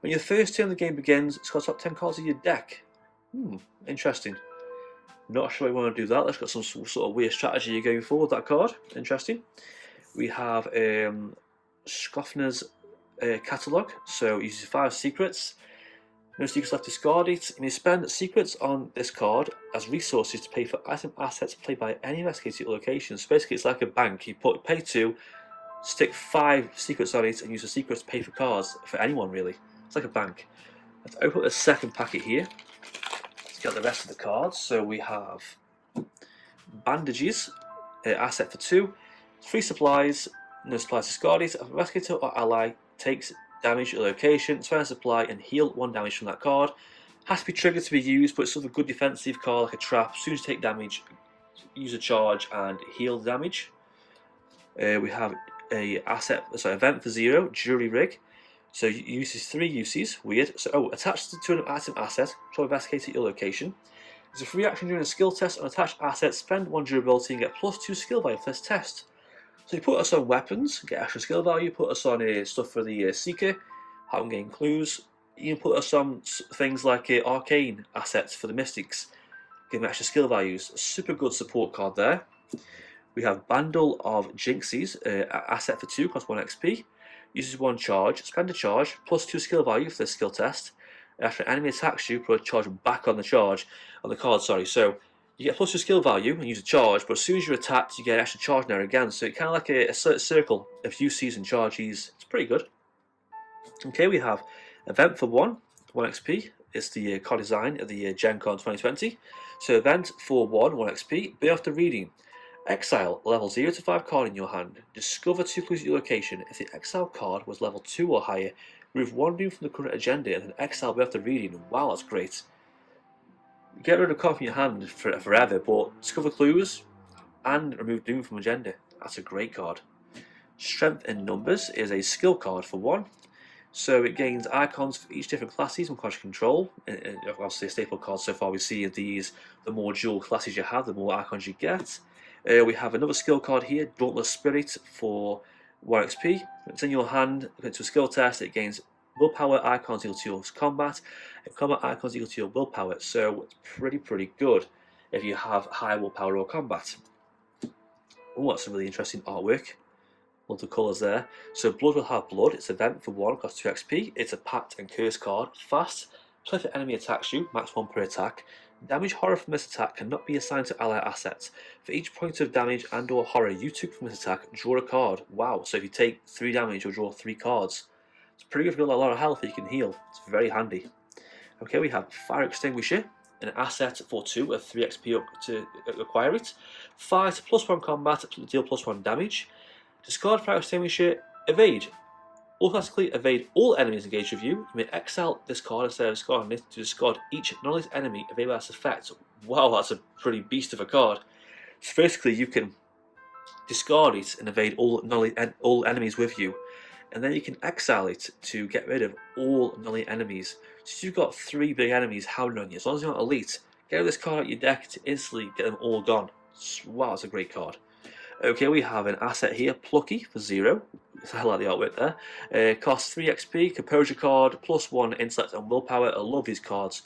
When your first turn of the game begins, it's got top 10 cards of your deck. Interesting. Not sure I want to do that. That's got some sort of weird strategy you're going for with that card. Interesting. We have Scoffner's Catalogue. So it uses 5 secrets. No secrets left, discard it. You may spend secrets on this card as resources to pay for item assets played by any investigator at locations. So basically, it's like a bank. You pay 2. Stick 5 secrets on it and use the secrets to pay for cards for anyone, really. It's like a bank. Let's open the second packet here. Let's get the rest of the cards. So we have Bandages, asset for 2, 3 supplies, no supplies discarded. If an investigator or ally takes damage at a location, spend a supply and heal 1 damage from that card. Has to be triggered to be used, but it's sort of a good defensive card like a trap. As soon as you take damage, use a charge and heal the damage. We have event for 0, Jury Rig. So it uses 3 uses, weird. So attached to an item asset, try to investigate at your location. It's a free action during a skill test on attached assets, spend 1 durability and get +2 skill value for this test. So you put us on weapons, get extra skill value, put us on stuff for the Seeker, how to gain clues. You can put us on things like arcane assets for the Mystics, give them extra skill values. Super good support card there. We have Bundle of Jinxies, asset for 2, cost 1 XP. Uses 1 charge, spend a charge, plus 2 skill value for the skill test. After an enemy attacks you, put a charge back on the card, sorry. So you get plus 2 skill value and use a charge, but as soon as you're attacked, you get an extra charge there again. So it's kind of like a circle of UCs and charges. It's pretty good. Okay, we have Event for 1 XP. It's the card design of the Gen Con 2020. So Event for 1 XP. Be after reading. Exile level 0 to 5 card in your hand. Discover 2 clues at your location. If the exile card was level 2 or higher, remove 1 rune from the current agenda and then exile be after reading. Wow, that's great. Get rid of card from your hand forever, but discover clues and remove doom from agenda. That's a great card. Strength in Numbers is a skill card for 1. So it gains icons for each different classes and class control. Obviously a staple card so far we see of these, the more dual classes you have, the more icons you get. We have another skill card here, Dauntless Spirit for 1 XP. It's in your hand, it's a skill test, it gains willpower icons equal to your combat, and combat icons equal to your willpower. So it's pretty good if you have high willpower or combat. Oh, that's a really interesting artwork. Lots of colours there. So Blood will have blood. It's Event for 1, costs 2 XP. It's a Pact and Curse card. Fast. Play if an enemy attacks you, max 1 per attack. Damage horror from this attack cannot be assigned to ally assets. For each point of damage and or horror you took from this attack, draw a card. Wow, so if you take 3 damage, you'll draw 3 cards. It's pretty good if you've got a lot of health you can heal. It's very handy. Okay, we have Fire Extinguisher, an asset for 2 of 3 XP to acquire it. Fight +1 combat, deal +1 damage. Discard Fire Extinguisher, evade. Automatically evade all enemies engaged with you. You may exile this card instead of discarding it to discard each non-elite enemy available as effect. Wow, that's a pretty beast of a card. So basically you can discard it and evade all enemies with you. And then you can exile it to get rid of all non-elite enemies. So you've got 3 big enemies hounding on you. As long as you're not elite, get this card out your deck to instantly get them all gone. Wow, that's a great card. Okay, we have an asset here, Plucky for 0. I like the artwork there. Costs 3 XP, Composure card, +1 intellect and willpower. I love these cards.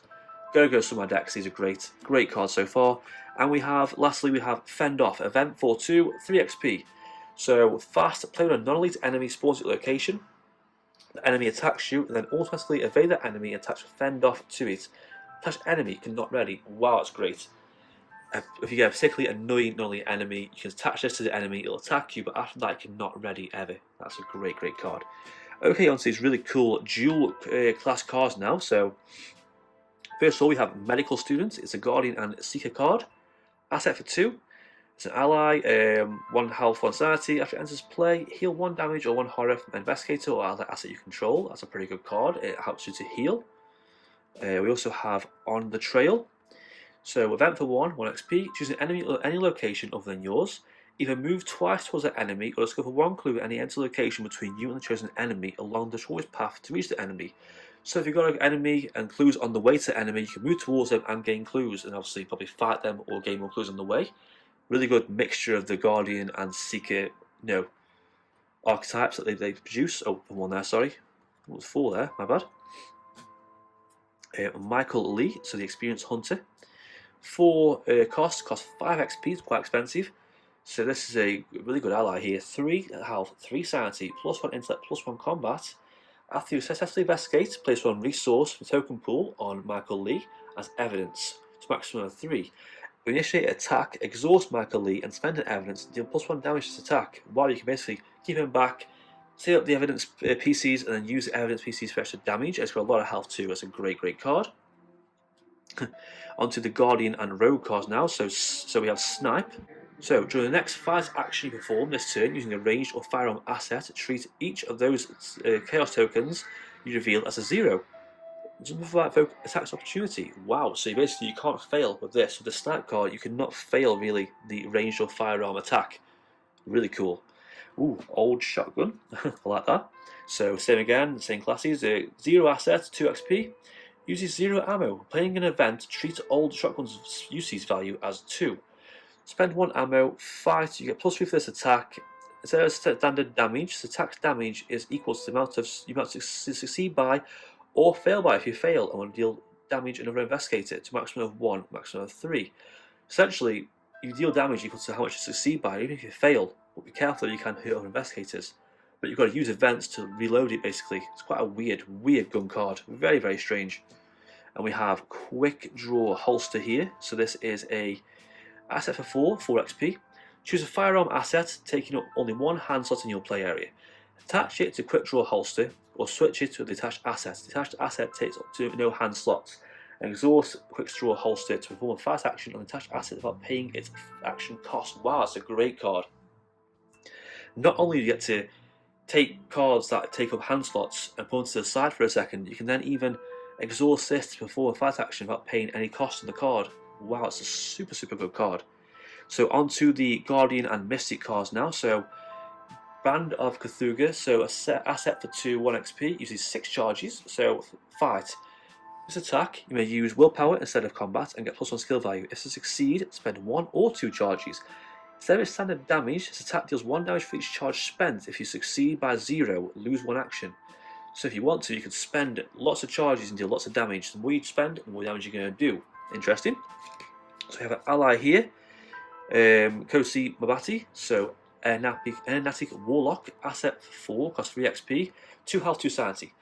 Gotta go to my decks, these are great cards so far. And lastly we have Fend Off Event for 2, 3 XP. So fast, play with a non-elite enemy spawns at your location. The enemy attacks you, and then automatically evade that enemy and attach Fend Off to it. Attach enemy cannot ready. Wow, that's great. If you get a particularly annoying non-elite enemy, you can attach this to the enemy, it'll attack you, but after that, it cannot ready ever. That's a great card. Okay, on to these really cool dual class cards now. So, first of all, we have Medical Student. It's a Guardian and Seeker card. Asset for 2. It's an ally, 1 health, 1 sanity. After it enters play, heal 1 damage or 1 horror from Investigator or other asset you control. That's a pretty good card. It helps you to heal. We also have On the Trail. So, Event for 1 XP, choose an enemy or any location other than yours. Either move twice towards that enemy or discover 1 clue at any empty location between you and the chosen enemy along the shortest path to reach the enemy. So if you've got an enemy and clues on the way to the enemy, you can move towards them and gain clues, and obviously probably fight them or gain more clues on the way. Really good mixture of the Guardian and Seeker, archetypes that they produce. Oh, one there, sorry. What was 4 there, my bad. Michael Lee, so the Experienced Hunter. 4 cost 5 XP, it's quite expensive. So this is a really good ally here. 3 health, 3 sanity, +1 intellect, +1 combat. After you successfully investigate, place 1 resource from token pool on Michael Lee as evidence. It's maximum of 3. Initiate an attack, exhaust Michael Lee, and spend an evidence, deal +1 damage to this attack. While you can basically keep him back, set up the evidence PCs, and then use the evidence PCs for extra damage. It's got a lot of health too. It's a great card. Onto the Guardian and Rogue cards now. So we have Snipe. So during the next fight action you perform this turn using a ranged or firearm asset, treat each of those chaos tokens you reveal as a 0. Attacks opportunity. Wow, so basically you can't fail with this. With the Snipe card, you cannot fail really the ranged or firearm attack. Really cool. Ooh, old shotgun. I like that. So same again, same classes. 0 assets, 2 XP. Uses 0 ammo. Playing an event, treat old shotgun's usage value as 2. Spend 1 ammo, fight, you get +3 for this attack. Instead of standard damage, the attack damage is equal to the amount you might succeed by or fail by. If you fail, and want to deal damage another Investigator to maximum of 1, maximum of 3. Essentially, you deal damage equal to how much you succeed by, even if you fail, but be careful you can hurt other Investigators. but you've got to use events to reload it basically. It's quite a weird gun card, very, very strange. And we have Quick Draw Holster here, so this is a asset for 4 XP. Choose a firearm asset, taking up only 1 hand slot in your play area. Attach it to Quick Draw Holster, or switch it to a detached asset. Detached asset takes up to no hand slots. Exhaust Quick Draw Holster to perform a fast action on the attached asset without paying its action cost. Wow, that's a great card. Not only do you get to take cards that take up hand slots and put them to the side for a second, you can then even exhaust this to perform a fast action without paying any cost on the card. Wow, it's a super good card. So on to the Guardian and Mystic cards now. So Fend Off Event, so asset for 2, 1 XP, uses 6 charges, so fight. This attack, you may use willpower instead of combat and get +1 skill value. If to succeed, spend 1 or 2 charges. Instead of its standard damage, this attack deals 1 damage for each charge spent. If you succeed by 0, lose 1 action. So if you want to, you can spend lots of charges and deal lots of damage. The more you spend, the more damage you're going to do. Interesting. So we have an ally here, Kosi Mabati, so Enatic Warlock, asset for 4, costs 3 XP, 2 health, 2 sanity.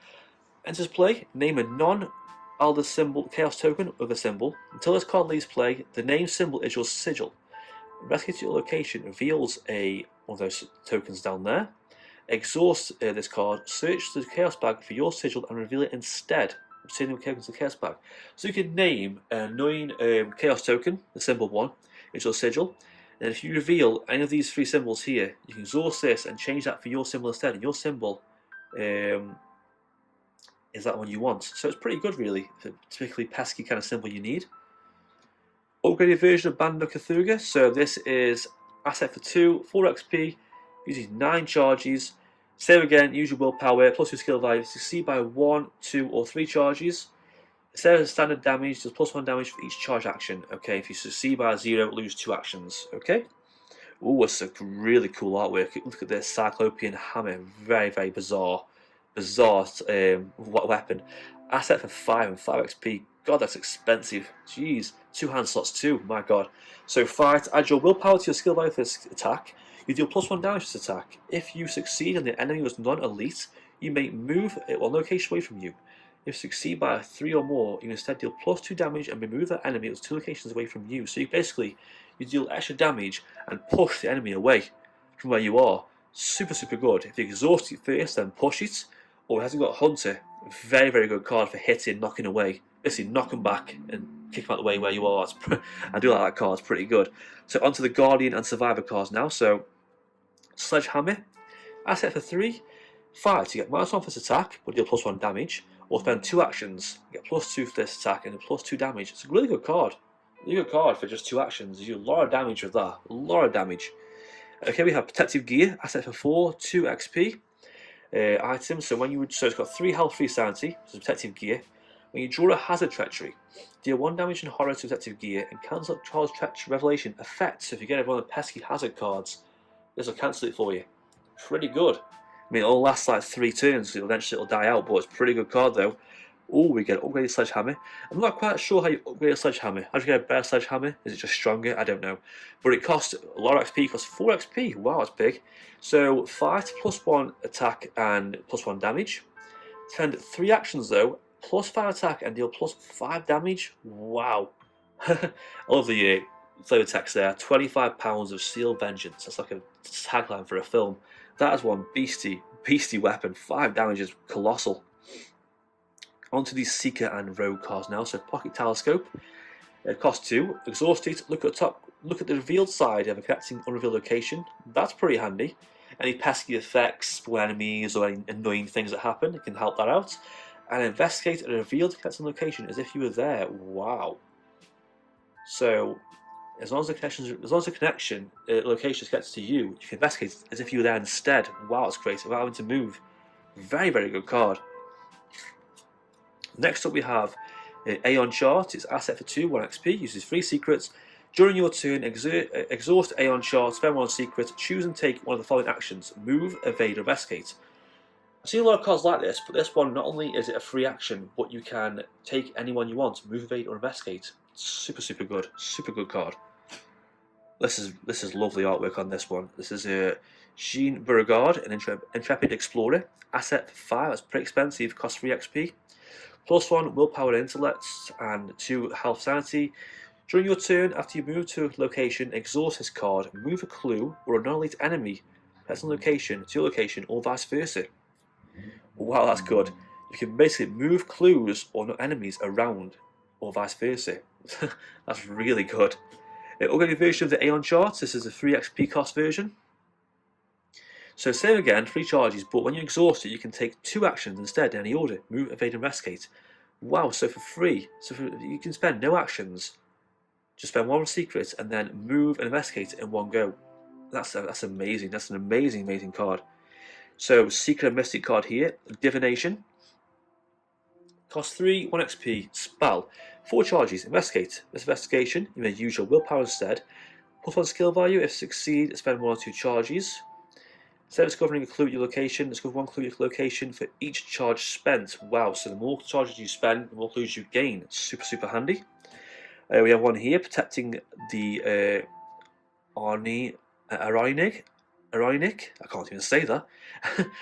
Enters play, name a non-Elder symbol chaos token with a symbol. Until this card leaves play, the name symbol is your sigil. Investigate your location, reveals one of those tokens down there. Exhaust this card, search the chaos bag for your sigil and reveal it instead. Sending tokens to the chaos bag. So you can name an annoying chaos token, the symbol 1, into your sigil. And if you reveal any of these 3 symbols here, you can exhaust this and change that for your symbol instead. And your symbol is that one you want. So it's pretty good, really, for a particularly pesky kind of symbol you need. Upgraded version of Band of Cthulhu. So this is asset for 2, 4 XP, uses 9 charges. Same again, use your willpower, +2 skill value. Succeed by 1, 2, or 3 charges. Instead of standard damage, there's +1 damage for each charge action. Okay, if you succeed by 0, lose 2 actions. Okay. Ooh, it's a really cool artwork. Look at this Cyclopean hammer. Very bizarre weapon. Asset for 5 and 5 XP. God, that's expensive. Jeez, 2 hand slots too. My God. So fight. Add your willpower to your skill value for this attack. You deal +1 damage to this attack. If you succeed and the enemy was non-elite, you may move it one location away from you. If you succeed by 3 or more, you instead deal +2 damage and remove that enemy that's 2 locations away from you. So you basically deal extra damage and push the enemy away from where you are. Super good. If you exhaust it first, then push it. Or it hasn't got a Hunter. Very good card for hitting, knocking away. Basically knock them back and kick them out the way where you are. I do like that card, it's pretty good. So onto the Guardian and Survivor cards now. So Sledgehammer, asset for 3, fight. You get -1 for this attack, but deal +1 damage. Or spend 2 actions, get +2 for this attack and +2 damage. It's a really good card. Really good card for just 2 actions. You do a lot of damage with that. A lot of damage. Okay, we have Protective Gear, asset for 4, 2 XP. Items, so it's got 3 health, 3 sanity, so Protective Gear. When you draw a Hazard Treachery, deal 1 damage and horror to Protective Gear and cancel Charles Treachery Revelation effect. So if you get one of the pesky hazard cards, this will cancel it for you. Pretty good. I mean, it'll last like 3 turns, so eventually it'll die out, but it's a pretty good card though. Oh, we get upgraded Sledgehammer. I'm not quite sure how you upgrade a Sledgehammer. How do you get a better Sledgehammer? Is it just stronger? I don't know. But it costs a lot of XP, it costs 4 XP. Wow, that's big. So, fight, +1 attack and +1 damage. Spend 3 actions though, +5 attack and deal +5 damage. Wow. I love the flavor text there. 25 pounds of steel vengeance. That's like a tagline for a film. That is one beastie weapon. 5 damage is colossal. Onto these Seeker and Rogue cards now. So Pocket Telescope, cost 2. Exhaust it. Look at the top. Look at the revealed side of a connecting unrevealed location. That's pretty handy. Any pesky effects for enemies or any annoying things that happen, it can help that out. And investigate a revealed connecting location as if you were there. Wow. So as long as the connection location gets to you, you can investigate as if you were there instead. Wow, that's great. Without having to move. Very good card. Next up we have Aeon Chart. It's asset for 2, 1 XP, uses 3 secrets. During your turn, exhaust Aeon Chart, spend 1 secret, choose and take one of the following actions: move, evade, or investigate. I've seen a lot of cards like this, but this one, not only is it a free action, but you can take anyone you want, move, evade, or investigate. Super good. Super good card. This is lovely artwork on this one. This is Jean Beauregard, an intrepid explorer. Asset for 5, that's pretty expensive, costs 3 XP. +1 willpower and intellect, and 2 health sanity. During your turn, after you move to a location, exhaust this card, move a clue or annihilate enemy, that's on location to your location, or vice versa. Wow, that's good. You can basically move clues or not enemies around, or vice versa. That's really good. Upgraded version of the Aeon chart. This is a 3 XP cost version. So same again, 3 charges, but when you exhaust it, you can take 2 actions instead in any order. Move, evade, and investigate. Wow, so for free. You can spend no actions. Just spend 1 secret and then move and investigate in one go. That's amazing. That's an amazing card. So secret and mystic card here. Divination. Cost 3, 1 XP. Spell. 4 charges. Investigate. This investigation, you may use your willpower instead. +1 skill value. If succeed, spend 1 or 2 charges. Instead of discovering a clue at your location, discover 1 clue at your location for each charge spent. Wow, so the more charges you spend, the more clues you gain. Super handy. We have one here, protecting the Arnic. I can't even say that.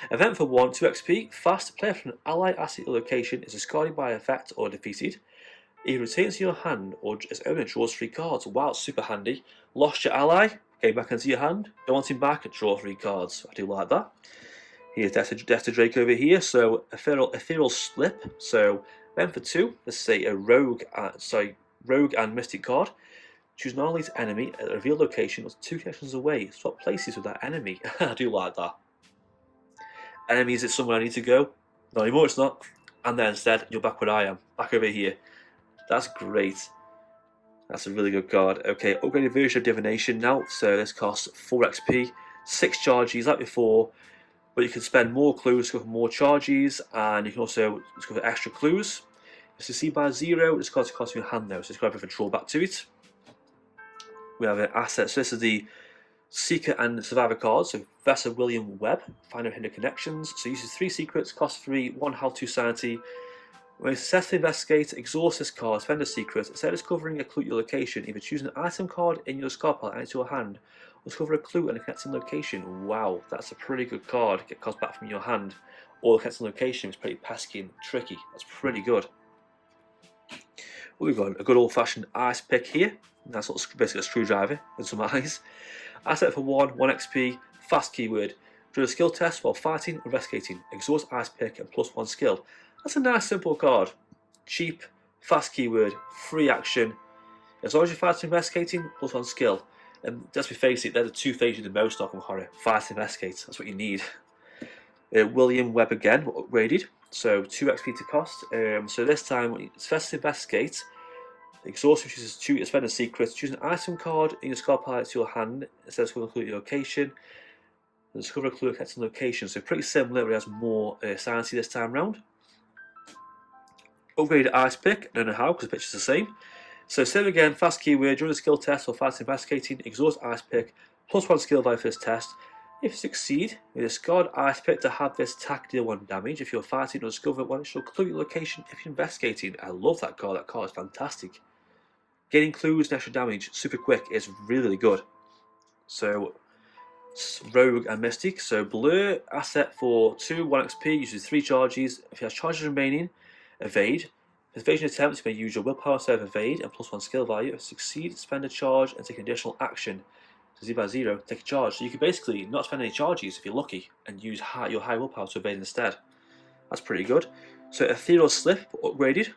Event for 1, 2 XP. Fast. Player from an ally asset at your location is discarded by effect or defeated. Either retains in your hand or its owner draws 3 cards. Wow, super handy. Lost your ally, came back into your hand. Don't want him back, draw 3 cards. I do like that. Here's Death to Drake over here. So ethereal slip. So event for 2. Let's say a rogue and mystic card. Choose an unrelated enemy at a revealed location or 2 connections away. Swap places with that enemy. I do like that. Enemy, is it somewhere I need to go? Not anymore, it's not. And then instead, you're back where I am. Back over here. That's great. That's a really good card. Okay, upgraded version of Divination now. So this costs 4 XP. 6 charges like before. But you can spend more clues, discover more charges. And you can also discover extra clues. If you see by 0, this card's cost you a hand now. So it's got a bit of a drawback to it. We have an asset. So this is the Seeker and Survivor cards. So Professor William Webb, Finder of Hidden Connections. So uses 3 secrets, cost 3, 1 health, 2 sanity. When you successfully investigate, exhaust this card, spend a secret. Instead of discovering a clue at your location, either choose an item card in your discard pile and add it to your hand, or discover a clue and a connecting location. Wow, that's a pretty good card. Get cards back from your hand, or the connecting location is pretty pesky and tricky. That's pretty good. We've got a good old-fashioned ice pick here. That's basically a screwdriver and some eyes. Asset for 1, 1 XP, fast keyword. Do a skill test while fighting or investigating. Exhaust ice pick and +1 skill. That's a nice simple card. Cheap, fast keyword, free action. As long as you're fighting and investigating, +1 skill. And let's face it, they're the 2 things you need the most Arkham Horror. Fight and investigate, that's what you need. William Webb again, upgraded. So 2 XP to cost. So this time, it's first investigate. Exhaust, which is to spend a secret. Choose an item card in your discard pile to your hand. It says to include your location. And discover a clue at location. So pretty similar, but it has more sanity this time round. Upgraded ice pick. I don't know how because the picture's the same. So same again, fast keyword. During the skill test or fighting investigating, exhaust ice pick. +1 skill value for this test. If you succeed, you discard ice pick to have this attack deal 1 damage. If you're fighting or discover one, it shall clue your location if you're investigating. I love that card. That card is fantastic. Getting clues and extra damage super quick is really good. So Rogue and Mystic. So Blur, asset for 2, 1 XP, uses 3 charges. If he has charges remaining, evade. If evasion attempts, you may use your willpower instead of evade and +1 skill value. If succeed, spend a charge and take an additional action. So 0 by 0, take a charge. So you can basically not spend any charges if you're lucky and use your high willpower to evade instead. That's pretty good. So Ethereal Slip upgraded.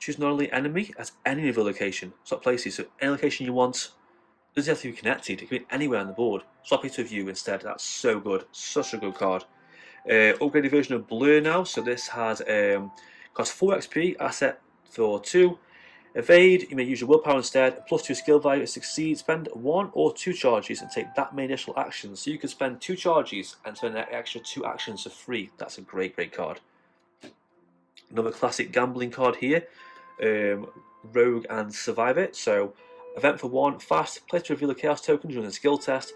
Choose not only enemy as any of the location. Swap places. So any location you want doesn't have to be connected. It can be anywhere on the board. Swap it to view instead. That's so good. Such a good card. Upgraded version of Blur now. So this has cost 4 XP. Asset for 2. Evade. You may use your willpower instead. +2 skill value. If succeed, spend 1 or 2 charges and take that many additional actions. So you can spend 2 charges and spend an extra 2 actions for free. That's a great card. Another classic gambling card here, Rogue and Survivor. So, event for 1, fast, play to reveal a chaos token during a skill test.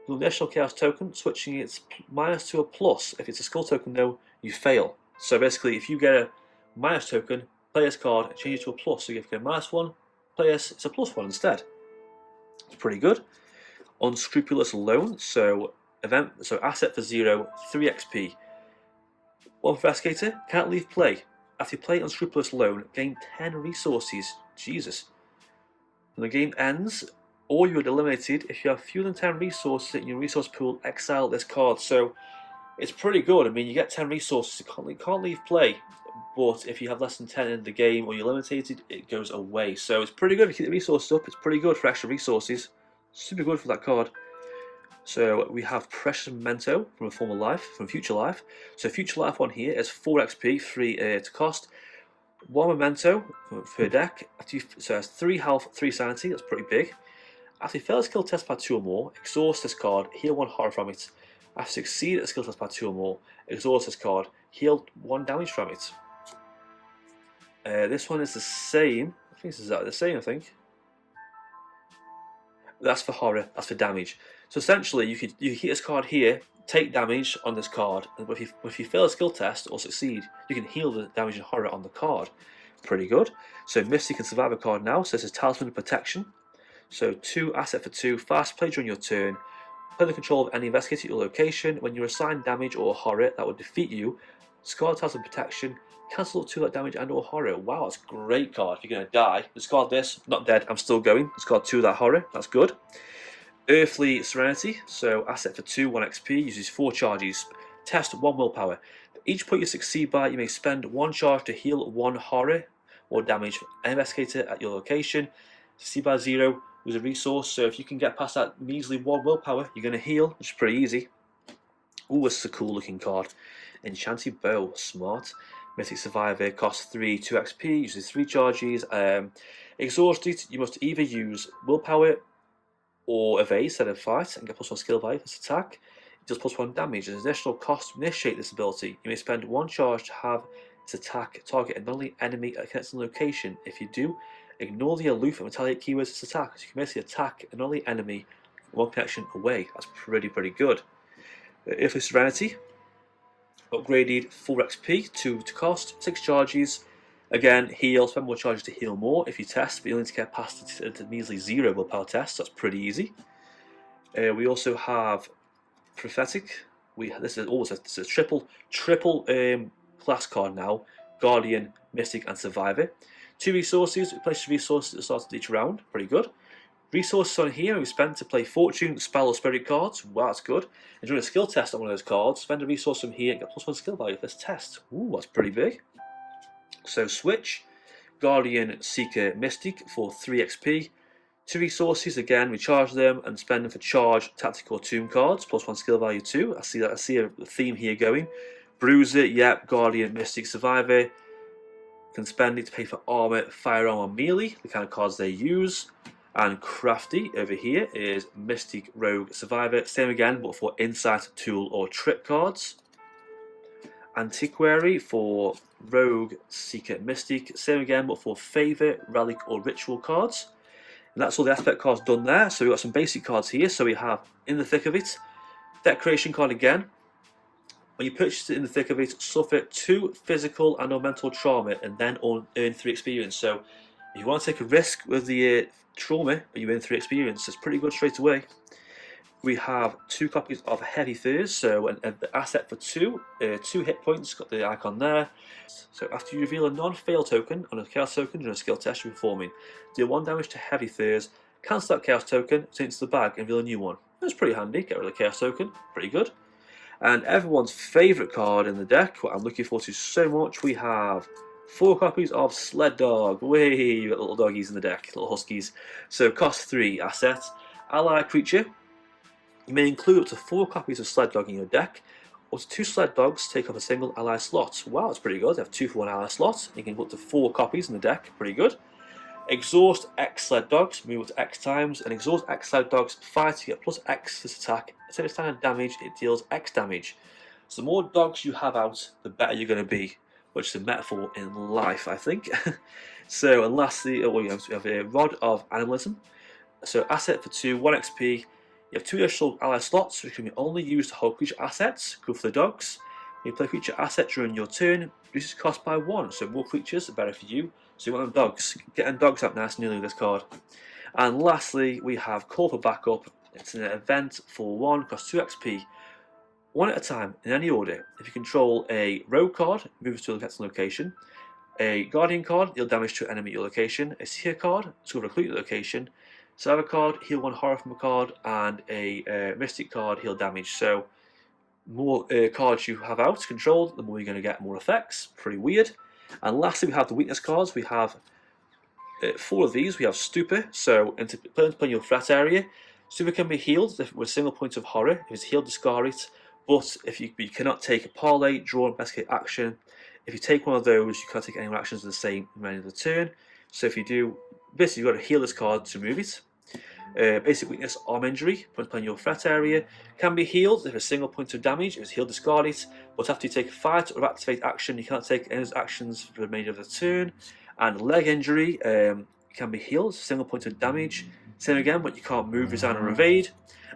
Reveal an additional chaos token, switching its minus to a plus. If it's a skill token though, you fail. So basically, if you get a minus token, play this card and change it to a plus. So if you get a -1, play this, it's a +1 instead. It's pretty good. Unscrupulous Loan, so asset for 0, 3 XP. One Investigator, can't leave play. After you play Unscrupulous Loan, gain 10 resources. Jesus. When the game ends, or you are eliminated, if you have fewer than 10 resources in your resource pool, exile this card. So it's pretty good. I mean, you get 10 resources, you can't leave play. But if you have less than 10 in the game or you're eliminated, it goes away. So it's pretty good if you keep the resources up. It's pretty good for extra resources. Super good for that card. So we have Precious Memento from a former life, from Future Life. So Future Life one here is 4 XP, 3 to cost. 1 Memento per deck. So it has 3 health, 3 sanity. That's pretty big. After you fail a skill test by 2 or more, exhaust this card, heal 1 horror from it. After you succeed at a skill test by 2 or more, exhaust this card, heal 1 damage from it. This one is the same. I think it's exactly the same, I think. That's for horror, that's for damage. So essentially, you can keep this card here, take damage on this card, but if you fail a skill test or succeed, you can heal the damage and horror on the card. Pretty good. So Mystic and Survivor card now, so this is Talisman Protection. So 2 asset for 2, fast play during your turn. Play the control of any investigator at your location. When you're assigned damage or horror that would defeat you, discard Talisman Protection, cancel 2 that damage and or horror. Wow, that's a great card if you're going to die. Discard this, not dead, I'm still going. Discard 2 of that horror, that's good. Earthly Serenity, so asset for 2, 1 XP, uses 4 charges. Test 1 willpower. For each point you succeed by, you may spend 1 charge to heal 1 horror or damage for an investigator at your location. Succeed by 0, lose a resource, so if you can get past that measly 1 willpower, you're going to heal, which is pretty easy. Ooh, this is a cool looking card. Enchanted Bow, smart. Mythic Survivor, costs 3, 2 XP, uses 3 charges. Exhausted, you must either use willpower or evade instead of fight and get +1 skill value for this attack. It does +1 damage. There's an additional cost to initiate this ability. You may spend 1 charge to have this attack target another enemy at a connected location. If you do, ignore the aloof and retaliate keywords this attack, so you can basically attack another enemy 1 connection away. That's pretty good. Earthly Serenity, upgraded 4 XP, 2 to cost, 6 charges. Again, heal, spend more charges to heal more if you test, but you only need to get past the measly 0 willpower test, so that's pretty easy. We also have Prophetic. This is a triple class card now. Guardian, Mystic and Survivor. 2 resources, replace resources at the start of each round, pretty good. Resources on here we spend to play Fortune, Spell or Spirit cards, wow that's good. And during a skill test on one of those cards, spend a resource from here and get +1 skill value for this test. Ooh, that's pretty big. So switch, Guardian, Seeker, Mystic for 3 XP. 2 resources, again recharge them and spend them for charge, tactical tomb cards, +1 skill value too. I see a theme here going. Bruiser, yep, Guardian, Mystic, Survivor. Can spend it to pay for armor, firearm or melee, the kind of cards they use. And Crafty over here is Mystic, Rogue, Survivor, same again but for insight, tool or trick cards. Antiquary for Rogue, Seeker, Mystic, same again but for Favour, Relic or Ritual cards. And that's all the aspect cards done there, so we've got some basic cards here. So we have In the Thick of It, Deck Creation card again. When you purchase it In the Thick of It, suffer 2 physical and or mental trauma and then earn 3 experience. So if you want to take a risk with the trauma, but you earn 3 experience, it's pretty good straight away. We have 2 copies of Heavy Furs, so an asset for 2 hit points, got the icon there. So after you reveal a non-fail token on a chaos token during a skill test you're performing, deal 1 damage to Heavy Furs, cancel that chaos token, send it to the bag and reveal a new one. That's pretty handy, get rid of the chaos token, pretty good. And everyone's favourite card in the deck, what I'm looking forward to so much, we have 4 copies of Sled Dog. Way, you got little doggies in the deck, little huskies. So cost 3 assets, ally creature. You may include up to 4 copies of Sled Dog in your deck, or to 2 Sled Dogs take up a single ally slot. Wow, that's pretty good. You have 2 for 1 ally slot. You can put up to 4 copies in the deck, pretty good. Exhaust X Sled Dogs, move up to X times, and exhaust X Sled Dogs, fight to get +X this attack. Instead of standard damage, it deals X damage. So the more dogs you have out, the better you're going to be, which is a metaphor in life, I think. So, and lastly, we have a Rod of Animalism. So asset for 2, 1 XP. You have 2 additional ally slots, which can be only used to hold creature assets. Go for the dogs. When you play creature asset during your turn, reduces cost by 1. So more creatures, the better for you. So you want them dogs. Get them dogs out nice and early with this card. And lastly, we have Call for Backup. It's an event for 1, costs 2 XP. One at a time, in any order. If you control a rogue card, move to a detected location. A guardian card, deal damage to an enemy at your location. A seer card, discover a clue at your location. Survivor card, heal 1 horror from a card. And a mystic card, heal damage. So, more cards you have out controlled, the more you're going to get more effects. Pretty weird. And lastly, we have the weakness cards. We have 4 of these. We have Stupor, so into playing your threat area. Stupor can be healed with a single point of horror. If it's healed, discard it. But if you cannot take a parlay, draw, investigate action. If you take one of those, you can't take any more actions of the same remaining of the turn. So if you do, basically you've got to heal this card to move it. Basic weakness, arm injury, when playing your threat area, can be healed if a single point of damage. If it's healed, discard it. But after you take a fight or activate action, you can't take any of those actions for the remainder of the turn. And leg injury can be healed, single point of damage. Same again, but you can't move, resign, or evade.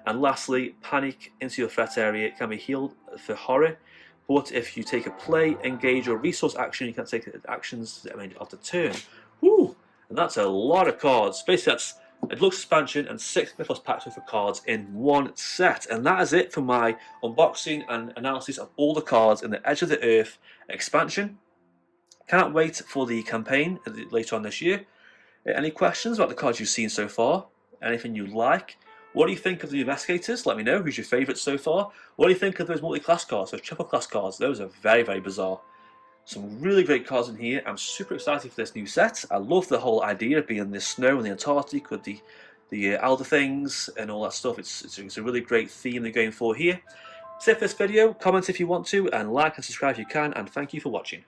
And lastly, panic into your threat area. It can be healed for horror. But if you take a play, engage, or resource action, you can't take actions at the end of the turn. Woo! And that's a lot of cards. Basically, that's a deluxe expansion and 6 mythos packs worth of cards in one set. And that is it for my unboxing and analysis of all the cards in the Edge of the Earth expansion. Cannot wait for the campaign later on this year. Any questions about the cards you've seen so far? Anything you like? What do you think of the Investigators? Let me know. Who's your favourite so far? What do you think of those multi-class cards, those triple class cards? Those are very, very bizarre. Some really great cards in here. I'm super excited for this new set. I love the whole idea of being in the snow and the Antarctic with the elder things and all that stuff. It's a really great theme they're going for here. That's it for this video. Comment if you want to, and like and subscribe if you can, and thank you for watching.